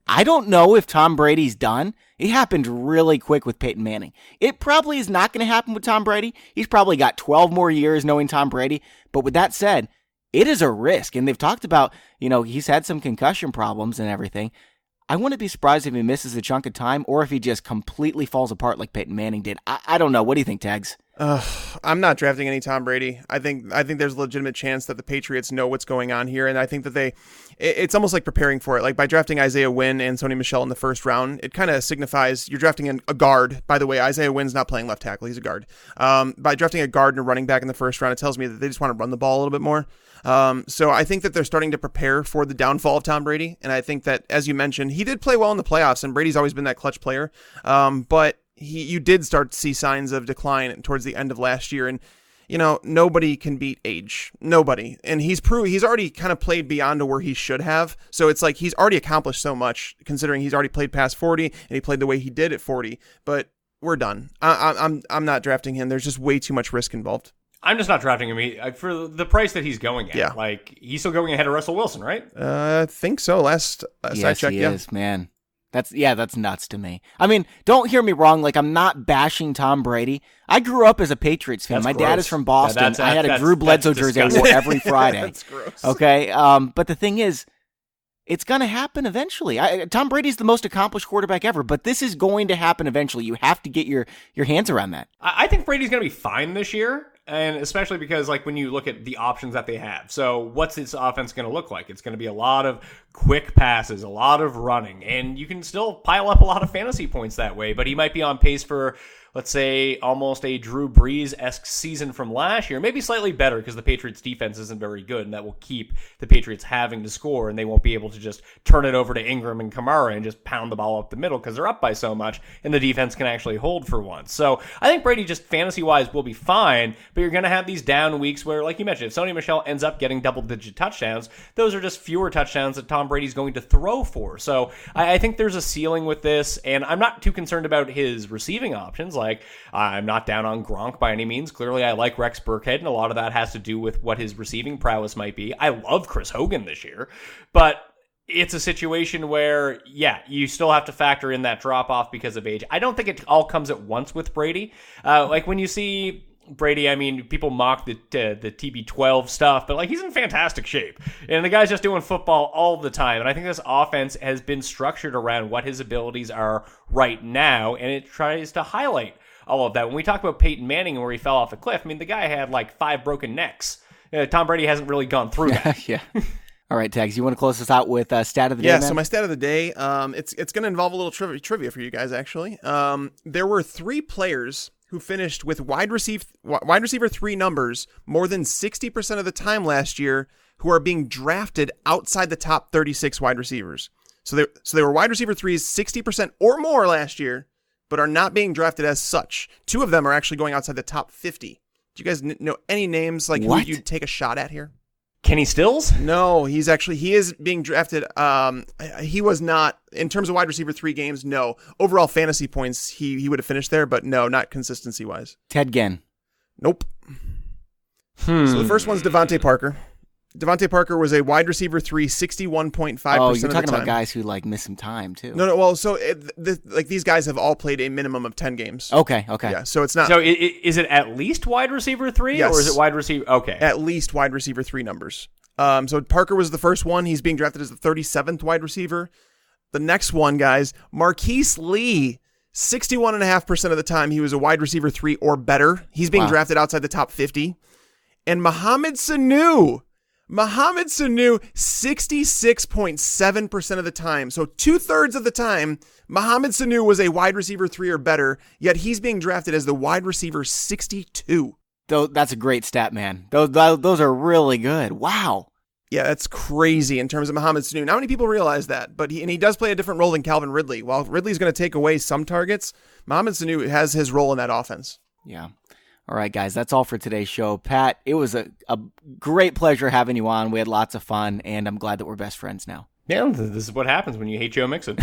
I don't know if Tom Brady's done. It happened really quick with Peyton Manning. It probably is not going to happen with Tom Brady. He's probably got 12 more years knowing Tom Brady. But with that said, it is a risk. And they've talked about, he's had some concussion problems and everything. I wouldn't be surprised if he misses a chunk of time or if he just completely falls apart like Peyton Manning did. I don't know. What do you think, Tags? I'm not drafting any Tom Brady. I think there's a legitimate chance that the Patriots know what's going on here, and I think that it's almost like preparing for it. Like by drafting Isaiah Wynn and Sony Michel in the first round, it kind of signifies you're drafting a guard. By the way, Isaiah Wynn's not playing left tackle; he's a guard. By drafting a guard and a running back in the first round, it tells me that they just want to run the ball a little bit more. So I think that they're starting to prepare for the downfall of Tom Brady, and I think that, as you mentioned, he did play well in the playoffs, and Brady's always been that clutch player. But you did start to see signs of decline towards the end of last year, and nobody can beat age. Nobody. And he's already kind of played beyond to where he should have. So it's like he's already accomplished so much, considering he's already played past 40 and he played the way he did at 40. But we're done. I'm not drafting him. There's just way too much risk involved. I'm just not drafting him for the price that he's going at. Yeah. Like, he's still going ahead of Russell Wilson, right? I think so. Last I checked, he is, man. That's nuts to me. I mean, don't hear me wrong. Like, I'm not bashing Tom Brady. I grew up as a Patriots fan. My dad is from Boston. I had a Drew Bledsoe jersey I wore every Friday. That's gross. Okay. But the thing is, it's going to happen eventually. Tom Brady's the most accomplished quarterback ever, but this is going to happen eventually. You have to get your hands around that. I think Brady's going to be fine this year. And especially because, like, when you look at the options that they have. So what's this offense going to look like? It's going to be a lot of quick passes, a lot of running, and you can still pile up a lot of fantasy points that way. But he might be on pace for, let's say, almost a Drew Brees-esque season from last year. Maybe slightly better because the Patriots' defense isn't very good, and that will keep the Patriots having to score, and they won't be able to just turn it over to Ingram and Kamara and just pound the ball up the middle because they're up by so much, and the defense can actually hold for once. So I think Brady, just fantasy-wise, will be fine, but you're going to have these down weeks where, like you mentioned, if Sony Michel ends up getting double-digit touchdowns, those are just fewer touchdowns that Tom Brady's going to throw for. So I think there's a ceiling with this, and I'm not too concerned about his receiving options. Like, I'm not down on Gronk by any means. Clearly, I like Rex Burkhead, and a lot of that has to do with what his receiving prowess might be. I love Chris Hogan this year, but it's a situation where, yeah, you still have to factor in that drop-off because of age. I don't think it all comes at once with Brady. Like, when you see Brady, I mean, people mock the TB12 stuff, but, like, he's in fantastic shape. And the guy's just doing football all the time. And I think this offense has been structured around what his abilities are right now, and it tries to highlight all of that. When we talk about Peyton Manning and where he fell off a cliff, I mean, the guy had, like, 5 broken necks. Tom Brady hasn't really gone through that. Yeah. All right, Tags, you want to close us out with stat of the day, Yeah, man? so my stat of the day, it's going to involve a little trivia for you guys, actually. There were 3 players who finished with wide receiver 3 numbers more than 60% of the time last year who are being drafted outside the top 36 wide receivers. So they were wide receiver 3s 60% or more last year, but are not being drafted as such. 2 of them are actually going outside the top 50. Do you guys know any names like who you'd take a shot at here? Kenny Stills? No, he is being drafted. He was not, in terms of wide receiver 3 games, no. Overall fantasy points, he would have finished there, but no, not consistency wise. Ted Ginn. Nope. So the first one's Devontae Parker. Devontae Parker was a wide receiver 3, 61.5% of the time. Oh, you're talking about guys who, like, miss some time, too. No, well, so, like, these guys have all played a minimum of 10 games. Okay. Yeah, so it's not. So is it at least wide receiver 3? Yes. Or is it wide receiver? Okay. At least wide receiver 3 numbers. So Parker was the first one. He's being drafted as the 37th wide receiver. The next one, guys, Marquise Lee, 61.5% of the time he was a wide receiver 3 or better. He's being drafted outside the top 50. And Mohamed Sanu, 66.7% of the time. So 2/3 of the time, Mohamed Sanu was a wide receiver 3 or better, yet he's being drafted as the wide receiver 62. That's a great stat, man. Those are really good. Wow. Yeah, that's crazy in terms of Mohamed Sanu. Not many people realize that, but he does play a different role than Calvin Ridley. While Ridley's going to take away some targets, Mohamed Sanu has his role in that offense. Yeah. All right, guys, that's all for today's show. Pat, it was a great pleasure having you on. We had lots of fun, and I'm glad that we're best friends now. Yeah, this is what happens when you hate Joe Mixon.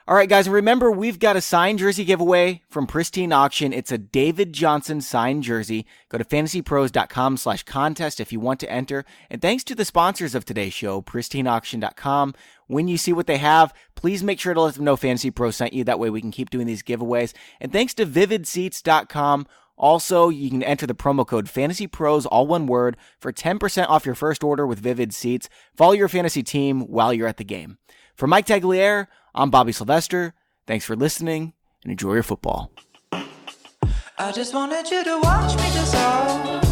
All right, guys, and remember, we've got a signed jersey giveaway from Pristine Auction. It's a David Johnson signed jersey. Go to fantasypros.com/contest if you want to enter. And thanks to the sponsors of today's show, pristineauction.com. When you see what they have, please make sure to let them know Fantasy Pros sent you. That way we can keep doing these giveaways. And thanks to vividseats.com. Also, you can enter the promo code FANTASYPROS, all one word, for 10% off your first order with Vivid Seats. Follow your fantasy team while you're at the game. For Mike Tagliere, I'm Bobby Sylvester. Thanks for listening and enjoy your football. I just wanted you to watch me dissolve.